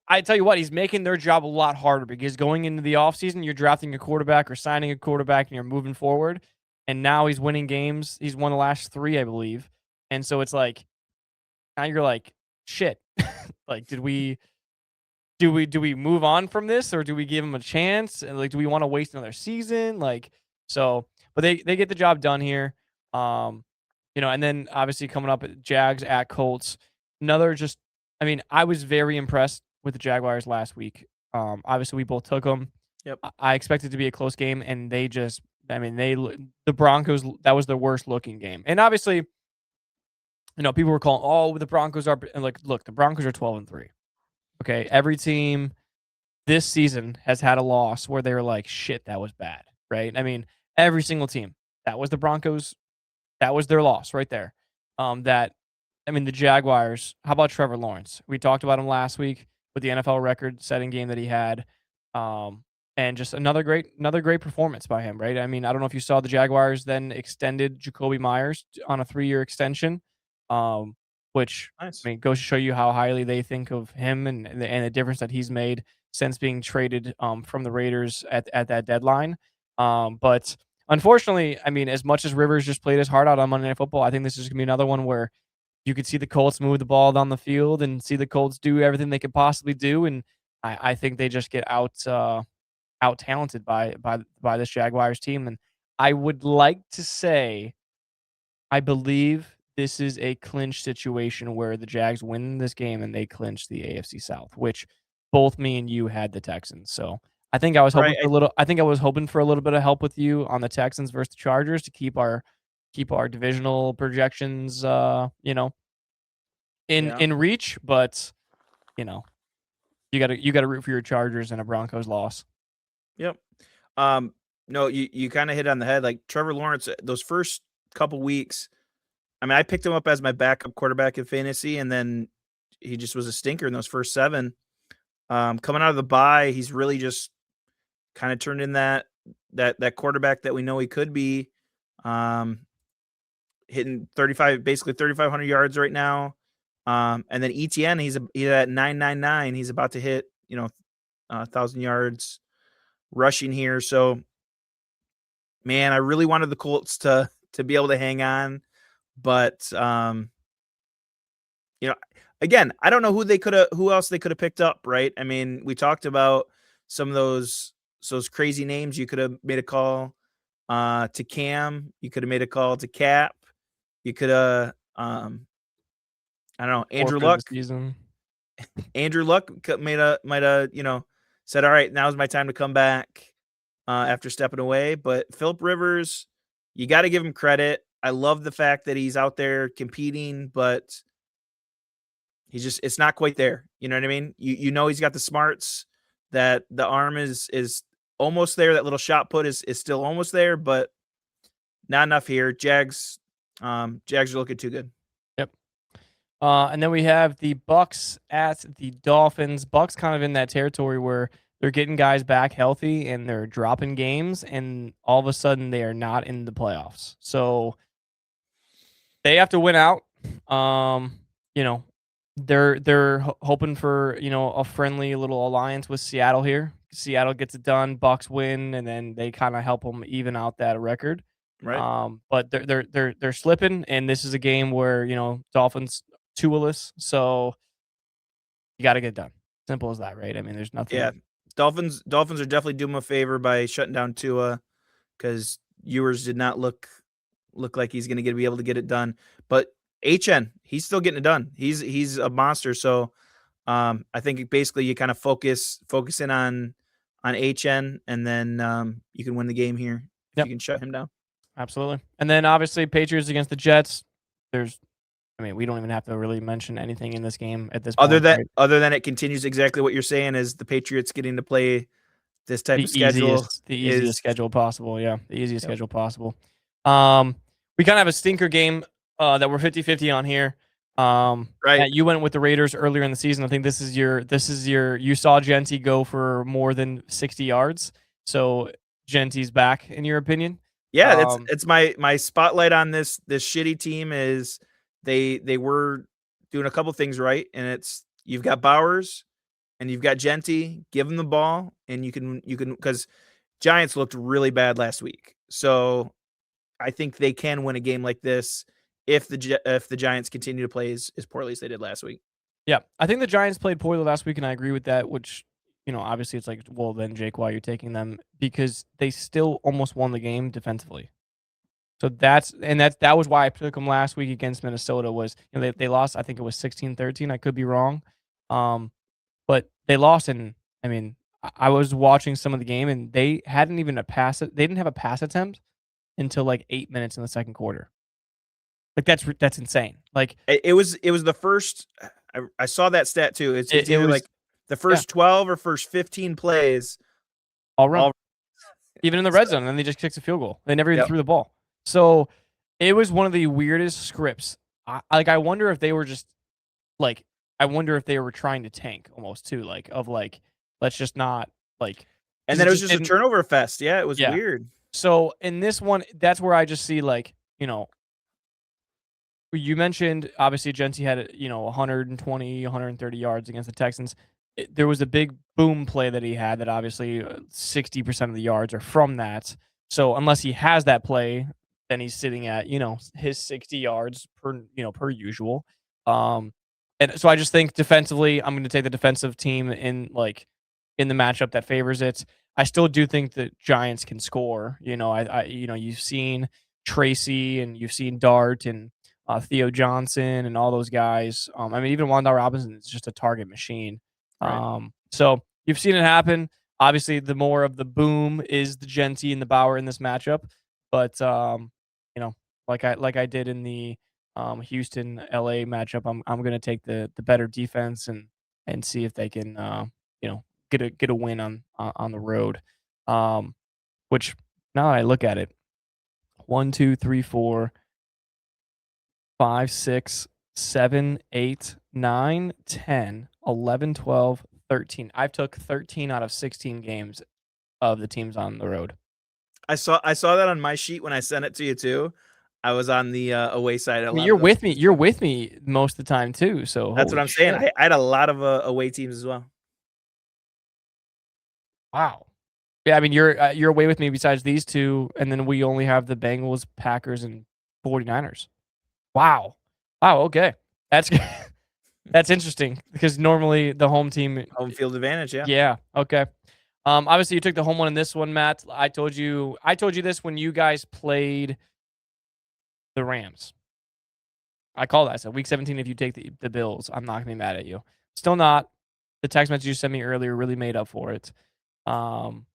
I tell you what, he's making their job a lot harder because going into the offseason, you're drafting a quarterback or signing a quarterback and you're moving forward. And now he's winning games. He's won the last 3, I believe. And so it's like, now you're like, shit. Like, do we move on from this, or do we give him a chance? And like, do we want to waste another season? But they get the job done here. And then obviously coming up at Jags at Colts. I was very impressed with the Jaguars last week. Obviously we both took them. Yep. I expected it to be a close game, and the Broncos, that was their worst looking game. And obviously, people were calling, the Broncos are, and like, look, the Broncos are 12-3. Okay, every team this season has had a loss where they were like, shit, that was bad, right? Every single team. That was the Broncos. That was their loss right there. The Jaguars, how about Trevor Lawrence? We talked about him last week with the NFL record-setting game that he had. And just another great performance by him, right? I don't know if you saw the Jaguars then extended Jacoby Myers on a 3-year extension, which Nice. goes to show you how highly they think of him and the difference that he's made since being traded from the Raiders at that deadline. But unfortunately, as much as Rivers just played his heart out on Monday Night Football, I think this is going to be another one where you could see the Colts move the ball down the field and see the Colts do everything they could possibly do. And I think they just get out talented by this Jaguars team. And I would like to say, I believe this is a clinch situation where the Jags win this game and they clinch the AFC South, which both me and you had the Texans. So I think I was hoping Right. for a little bit of help with you on the Texans versus the Chargers to keep our divisional projections, in reach. But you got to root for your Chargers in a Broncos loss. Yep. No, you kind of hit on the head. Like Trevor Lawrence, those first couple weeks, I picked him up as my backup quarterback in fantasy, and then he just was a stinker in those first 7. Coming out of the bye, he's really just kind of turned in that quarterback that we know he could be. Hitting 3,500 yards right now. And then ETN, he's at 999. He's about to hit 1,000 yards rushing here. So, man, I really wanted the Colts to be able to hang on, but again, I don't know who else they could have picked up, right? We talked about some of those crazy names. You could have made a call to Cam. You could have made a call to Cap. You could have, I don't know, Andrew Luck. Andrew Luck might have, said, all right, now's my time to come back after stepping away. But Phillip Rivers, you got to give him credit. I love the fact that he's out there competing, but it's not quite there. You know what I mean? He's got the smarts, that the arm is almost there. That little shot put is still almost there, but not enough here. Jags are looking too good. Yep. And then we have the Bucks at the Dolphins. Bucks kind of in that territory where they're getting guys back healthy and they're dropping games, and all of a sudden they are not in the playoffs. So they have to win out. they're hoping for a friendly little alliance with Seattle here. Seattle gets it done, Bucks win, and then they kind of help them even out that record. Right. But they're slipping, and this is a game where Dolphins Tualus, so you got to get it done. Simple as that, right? I mean, there's Yeah. nothing. Dolphins are definitely doing him a favor by shutting down Tua because Ewers did not look like he's going to be able to get it done. But HN, he's still getting it done. He's a monster. So I think basically you kind of focus in on HN, and then you can win the game here if Yep, you can shut him down. absolutely. And then obviously Patriots against the Jets. I mean, we don't even have to really mention anything in this game at this point. Right? Other than it continues exactly what you're saying, is the Patriots getting to play this type of schedule The easiest is schedule possible. Yeah, the easiest Yep. schedule possible. We kind of have a stinker game that we're 50-50 on here. Right. Matt, you went with the Raiders earlier in the season. I think this is your you saw Genty go for more than 60 yards. So Genty's back in your opinion? Yeah, it's my spotlight on this shitty team is they were doing a couple things right, and it's you've got Bowers and you've got Genty, give them the ball, and you can because Giants looked really bad last week. So I think they can win a game like this if the Giants continue to play as poorly as they did last week. Yeah, I think the Giants played poorly last week, and I agree with that. Which obviously it's like, well, then Jake, why are you taking them? Because they still almost won the game defensively. So that was why I took them last week against Minnesota. Was they lost? I think it was 16-13. I could be wrong, but they lost. And I mean, I was watching some of the game, and they hadn't even They didn't have a pass attempt until like 8 minutes in the second quarter. Like that's insane. Like it was the first. I saw that stat too. It's it either was like the first 12 or first 15 plays. all run. Even in the red zone, and they just kicked a field goal. They never even threw the ball. So it was one of the weirdest scripts. I wonder if they were just like, I wonder if they were trying to tank almost too, let's just not like. And then it was just a turnover fest. Yeah, it was weird. So in this one, that's where I just see you mentioned obviously Genty had 120, 130 yards against the Texans. There was a big boom play that he had that obviously 60% of the yards are from that. So unless he has that play, then he's sitting at his 60 yards per usual. And so I just think defensively, I'm going to take the defensive team in the matchup that favors it. I still do think the Giants can score. You've seen Tracy and you've seen Dart and Theo Johnson and all those guys. I mean, even Wanda Robinson is just a target machine. Right. So you've seen it happen. Obviously, the more of the boom is the Genty and the Bauer in this matchup. But like I did in the Houston LA matchup, I'm going to take the better defense and see if they can get a win on the road. Which now that I look at it, 1, 2, 3, 4, 5, 6, 7, 8, 9, 10, 11, 12, 13. I've took 13 out of 16 games of the teams on the road. I saw that on my sheet when I sent it to you too. I was on the away side. You're with me. You're with me most of the time too. So that's what I'm saying. I had a lot of away teams as well. Wow. Yeah, I mean you're away with me besides these two, and then we only have the Bengals, Packers, and 49ers. Wow. Okay, that's that's interesting because normally the home team home field advantage. Yeah. Yeah. Okay. Obviously you took the home one in this one, Matt. I told you this when you guys played the Rams. I called that. I said week 17. If you take the Bills, I'm not gonna be mad at you. Still not. The text message you sent me earlier really made up for it. Don't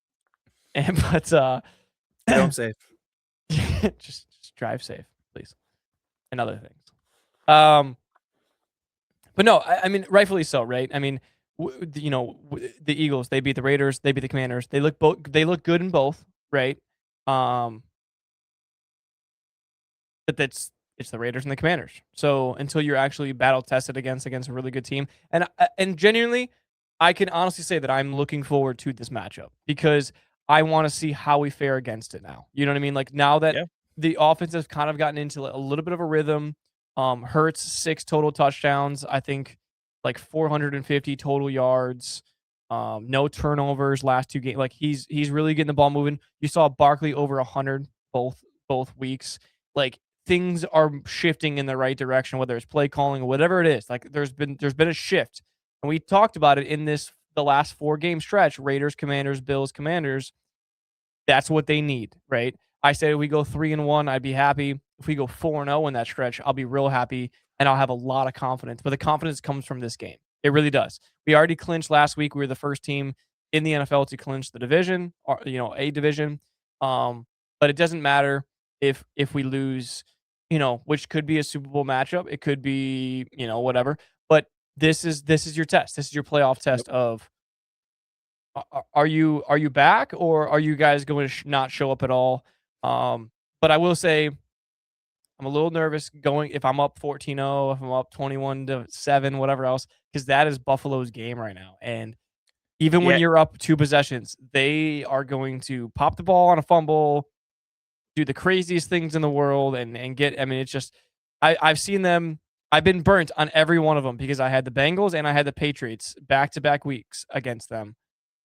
safe. just drive safe, please, and other things. But no, I mean rightfully so, right? I mean, the Eagles, they beat the Raiders, they beat the Commanders. They look good in both, right? But it's the Raiders and the Commanders. So until you're actually battle tested against a really good team, and genuinely, I can honestly say that I'm looking forward to this matchup because I want to see how we fare against it now. You know what I mean? Like now that the offense has kind of gotten into a little bit of a rhythm. Hurts 6 total touchdowns. I think like 450 total yards, no turnovers last 2 games. Like he's really getting the ball moving. You saw Barkley over 100 both weeks. Like things are shifting in the right direction, whether it's play calling or whatever it is. Like there's been a shift, and we talked about it in the last 4 game stretch. Raiders, Commanders, Bills, Commanders. That's what they need, right? I said if we go 3-1, I'd be happy. If we go 4-0 in that stretch, I'll be real happy and I'll have a lot of confidence. But the confidence comes from this game. It really does. We already clinched last week. We were the first team in the NFL to clinch the division, or a division. But it doesn't matter if we lose, which could be a Super Bowl matchup. It could be, whatever. But this is your test. This is your playoff Yep. test of are you back, or are you guys going to not show up at all? But I will say I'm a little nervous going if I'm up 14-0, if I'm up 21-7, whatever else, because that is Buffalo's game right now. And even when Yeah. you're up 2 possessions, they are going to pop the ball on a fumble, do the craziest things in the world, and get. I mean, it's just I've seen them. I've been burnt on every one of them because I had the Bengals and I had the Patriots back to back weeks against them.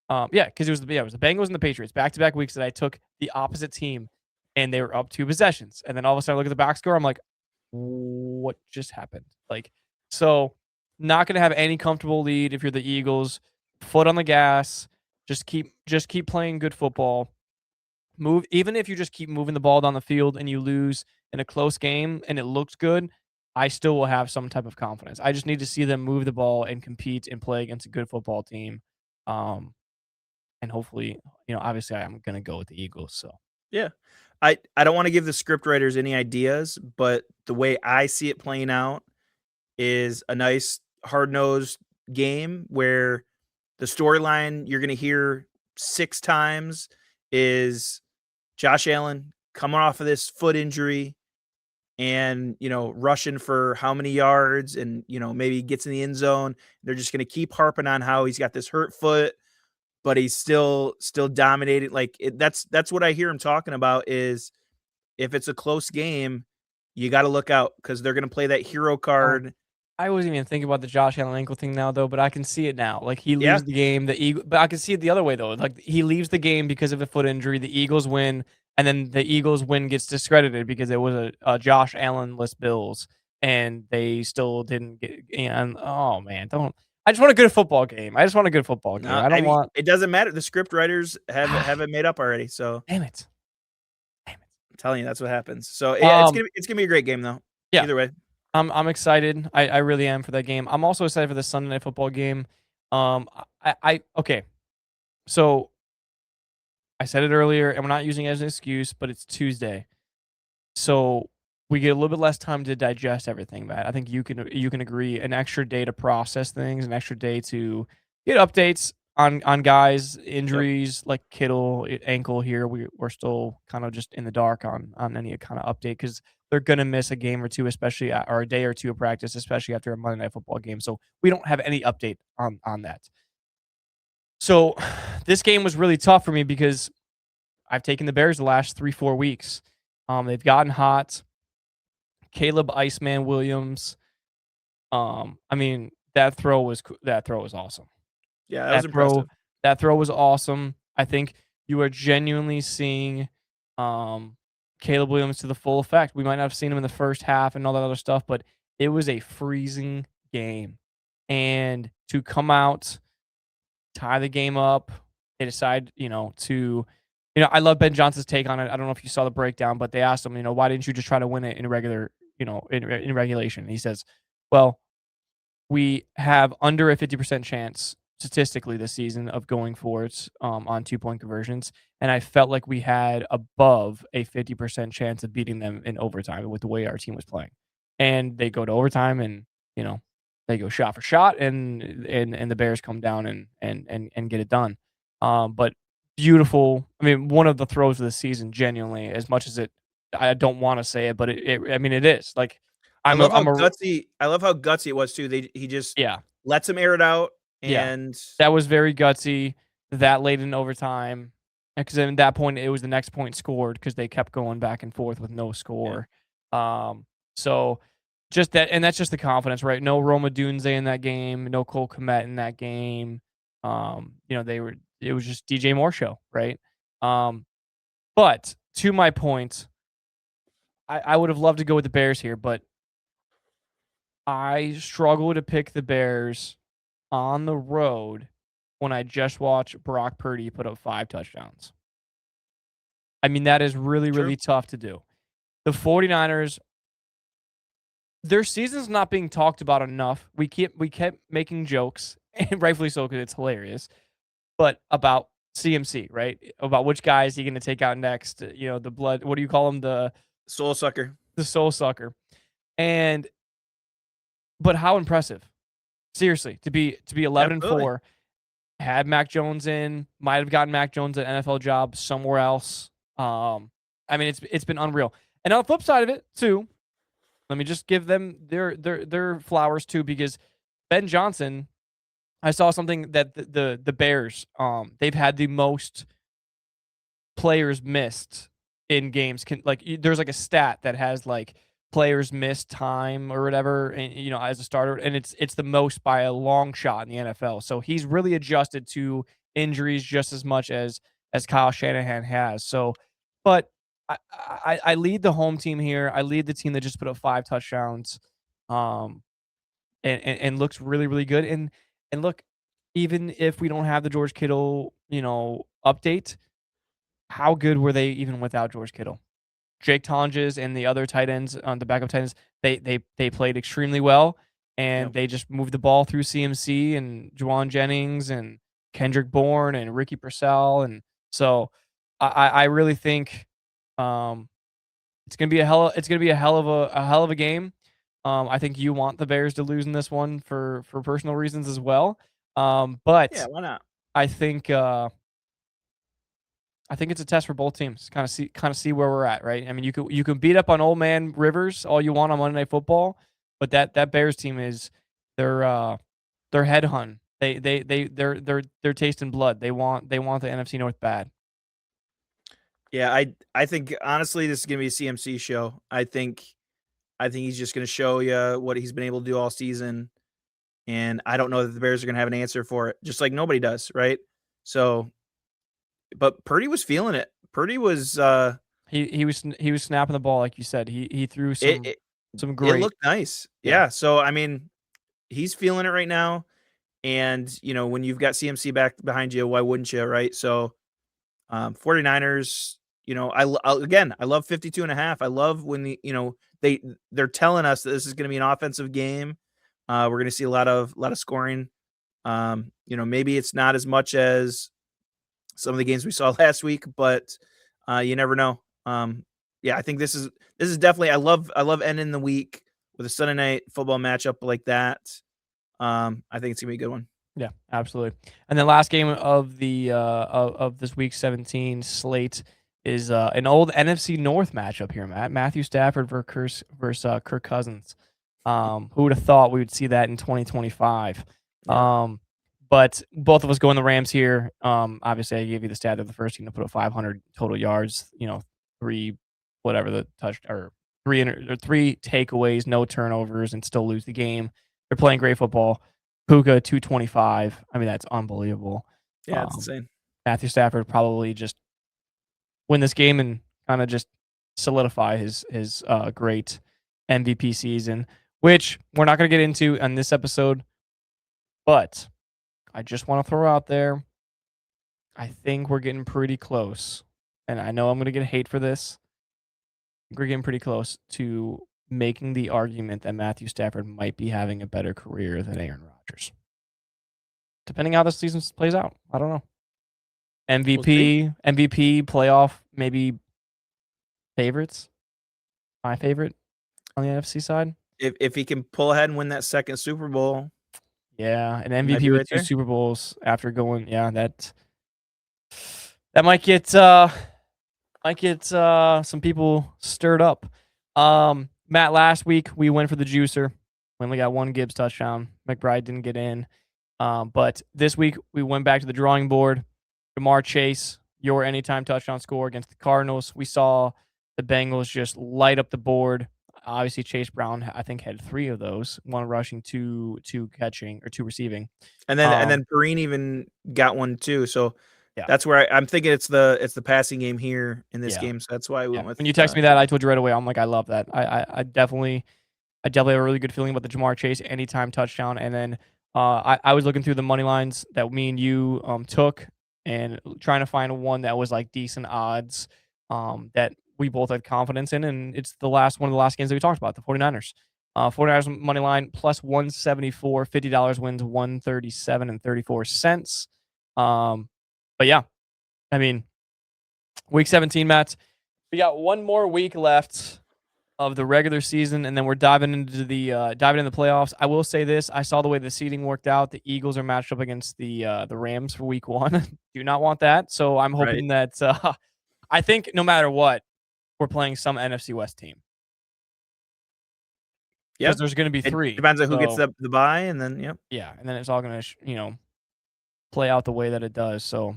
Yeah, because it was the Bengals and the Patriots back-to-back weeks that I took the opposite team, and they were up 2 possessions, and then all of a sudden I look at the box score, I'm like, what just happened? Like, so not gonna have any comfortable lead if you're the Eagles. Foot on the gas. Just keep playing good football. Move even if you just keep moving the ball down the field and you lose in a close game and it looks good, I still will have some type of confidence. I just need to see them move the ball and compete and play against a good football team. Um, and hopefully, obviously I'm gonna go with the Eagles. So Yeah. I don't want to give the script writers any ideas, but the way I see it playing out is a nice hard-nosed game where the storyline you're going to hear 6 times is Josh Allen coming off of this foot injury and, rushing for how many yards and, maybe gets in the end zone. They're just going to keep harping on how he's got this hurt foot, but he's still dominating. Like that's what I hear him talking about is if it's a close game, you got to look out because they're going to play that hero oh, card. I wasn't even thinking about the Josh Allen ankle thing now though, but I can see it now. Like he Yeah, leaves the game, but I can see it the other way though. Like he leaves the game because of a foot injury. The Eagles win, and then the Eagles win gets discredited because it was a Josh Allen-less Bills, and they still didn't get. And oh man, don't. I just want a good football game. I just want a good football game. no, I I don't mean want. it doesn't matter. The script writers have it made up already. So Damn it. Damn I'm telling you, that's what happens. So it. yeah, it's gonna be a great game though. Yeah. Either way, I'm excited. I really am for that game. I'm also excited for the Sunday Night Football game. Okay. So I said it earlier, and we're not using it as an excuse, but it's Tuesday, so we get a little bit less time to digest everything. Matt, I think you can agree. An extra day to process things, an extra day to get updates on guys yep. injuries like Kittle ankle here. We're still kind of just in the dark on any kind of update because they're gonna miss a game or two, especially or a day or two of practice, especially after a Monday Night Football game. So we don't have any update on that. So this game was really tough for me because I've taken the Bears the last 3-4 weeks. They've gotten hot. Caleb Iceman Williams. I mean that throw was awesome. Yeah, that was That throw impressive. that throw was awesome. I think you are genuinely seeing um, Caleb Williams to the full effect. We might not have seen him in the first half and all that other stuff, but it was a freezing game. And to come out, tie the game up, they decide, I love Ben Johnson's take on it. I don't know if you saw the breakdown, but they asked him, why didn't you just try to win it in regular, in regulation? And he says, well, we have under a 50% chance statistically this season of going for it on 2-point conversions. And I felt like we had above a 50% chance of beating them in overtime with the way our team was playing. And they go to overtime and, they go shot for shot and the Bears come down and get it done. But beautiful. I mean, one of the throws of the season, genuinely, as much as I don't want to say it, but I mean, it is like, I love how gutsy it was too. He just yeah. lets him air it out Yeah. and That was very gutsy that late in overtime, because at that point, it was the next point scored because they kept going back and forth with no yeah. score. So just that, and that's just the confidence, right? No Roma Dunze in that game, no Cole Kmet in that game. It was just DJ Moore show, right? But to my point, I would have loved to go with the Bears here, but I struggle to pick the Bears on the road when I just watched Brock Purdy put up 5 touchdowns. I mean, that is really, True. really tough to do. The 49ers, their season's not being talked about enough. We kept making jokes, and rightfully so because it's hilarious, but about CMC, right? About which guy is he going to take out next? The blood. What do you call him? The Soul sucker. soul sucker. But how impressive! Seriously, to be 11-4, had Mac Jones in, might have gotten Mac Jones an NFL job somewhere else. I mean, it's been unreal. And on the flip side of it, too, let me just give them their flowers too, because Ben Johnson, I saw something that the Bears, they've had the most players missed in games. There's like a stat that has like players missed time or whatever, and as a starter, and it's the most by a long shot in the NFL. So he's really adjusted to injuries just as much as Kyle Shanahan has. So, but I lead the home team here. I lead the team that just put up 5 touchdowns, and looks really, really good. And look, even if we don't have the George Kittle, update, how good were they even without George Kittle? Jake Tonges and the other tight ends, on the backup tight ends, they played extremely well, and they just moved the ball through CMC and Juwan Jennings and Kendrick Bourne and Ricky Purcell, and so I really think it's gonna be a hell of a game. I think you want the Bears to lose in this one for personal reasons as well. But Yeah, why not? I think it's a test for both teams. Kind of see where we're at, right? I mean, you can beat up on old man Rivers all you want on Monday Night Football, but that Bears team is they're head hunt. They're tasting blood. They want the NFC North bad. Yeah, I think honestly this is gonna be a CMC show. I think he's just gonna show you what he's been able to do all season, and I don't know that the Bears are gonna have an answer for it, just like nobody does, right? So, but Purdy was feeling it. Purdy was He was snapping the ball like you said. He threw it some it great. looked nice. Yeah. Yeah. So I mean, he's feeling it right now. And when you've got CMC back behind you, why wouldn't you, right? So 49ers, again, I love 52.5. I love when they're telling us that this is going to be an offensive game. We're going to see a lot of scoring. Maybe it's not as much as some of the games we saw last week, but you never know. Yeah, I think this is definitely. I love ending the week with a Sunday night football matchup like that. I think it's gonna be a good one. Yeah, absolutely. And the last game of the of this week 17 slate is an old NFC North matchup here, Matt. Matthew Stafford versus Kirk Cousins. Who would have thought we would see that in 2025? Yeah. But both of us go in the Rams here. Obviously, I gave you the stat of the first team to put up 500 total yards. 3 whatever the touch or 3 takeaways, no turnovers, and still lose the game. They're playing great football. Puka 225. I mean, that's unbelievable. Yeah, it's insane. Matthew Stafford probably just win this game and kind of just solidify his great MVP season, which we're not going to get into on this episode. But I just want to throw out there, I think we're getting pretty close. And I know I'm going to get hate for this. We're getting pretty close to making the argument that Matthew Stafford might be having a better career than Aaron Rodgers. Depending how this season plays out. I don't know. MVP, playoff, maybe favorites. My favorite on the NFC side. If he can pull ahead and win that second Super Bowl. Yeah, an MVP with 2 Super Bowls after going, that might get some people stirred up. Matt, last week we went for the juicer. We only got 1 Gibbs touchdown. McBride didn't get in. But this week we went back to the drawing board. Jamar Chase, your anytime touchdown score against the Cardinals. We saw the Bengals just light up the board. Obviously, Chase Brown, I think, had 3 of those, 1 rushing, 2 catching, or 2 receiving. And then Perrine even got one too. So Yeah. that's where I'm thinking it's the passing game here in this Yeah. game. So that's why I went Yeah. with. When you text me that, I told you right away. I'm like, I love that. I definitely have a really good feeling about the Jamar Chase anytime touchdown. And then I was looking through the money lines that me and you took and trying to find one that was like decent odds that we both had confidence in. And it's one of the last games that we talked about, the 49ers. 49ers money line plus 174, $50 wins 137 and 34 cents. But yeah, I mean, week 17, Matt. We got one more week left of the regular season, and then we're diving into the playoffs. I will say this: I saw the way the seeding worked out. The Eagles are matched up against the Rams for week 1. Do not want that. So I'm hoping that I think no matter what, we're playing some NFC West team. Yeah, Because there's going to be it 3. depends on who gets the bye, and then yeah, and then it's all going to play out the way that it does. So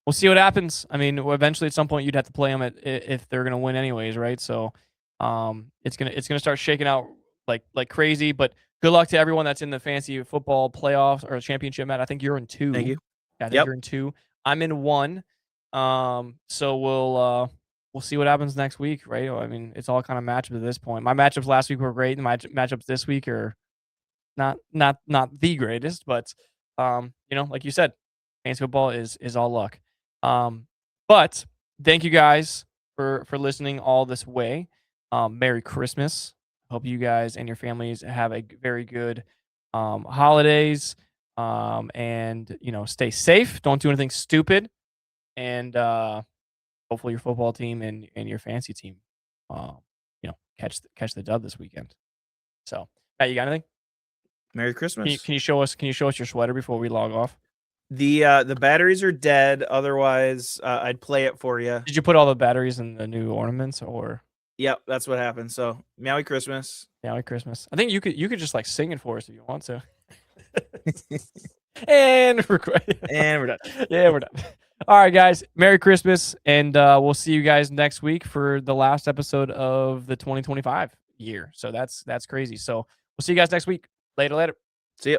we'll see what happens. I mean, eventually at some point you'd have to play them if they're going to win anyways, right? So it's gonna start shaking out like crazy. But good luck to everyone that's in the fantasy football playoffs or championship, Matt. I think you're in 2. Thank you. Yeah, I think you're in 2. I'm in 1. So we'll see what happens next week, right? I mean, it's all kind of matchups at this point. My matchups last week were great. My matchups this week are not the greatest, but like you said, fantasy football is all luck. But thank you guys for listening all this way. Merry Christmas. Hope you guys and your families have a very good holidays. And stay safe. Don't do anything stupid. And hopefully your football team and your fantasy team catch the dub this weekend. So, Matt, you got anything? Merry Christmas. Can you show us your sweater before we log off? The batteries are dead. Otherwise, I'd play it for you. Did you put all the batteries in the new ornaments, or? Yep, that's what happened. So, Merry Christmas. Merry Christmas. I think you could just like sing it for us if you want to. And we're done. Yeah, we're done. All right, guys. Merry Christmas, and we'll see you guys next week for the last episode of the 2025 year. So that's crazy. So we'll see you guys next week. Later. See ya.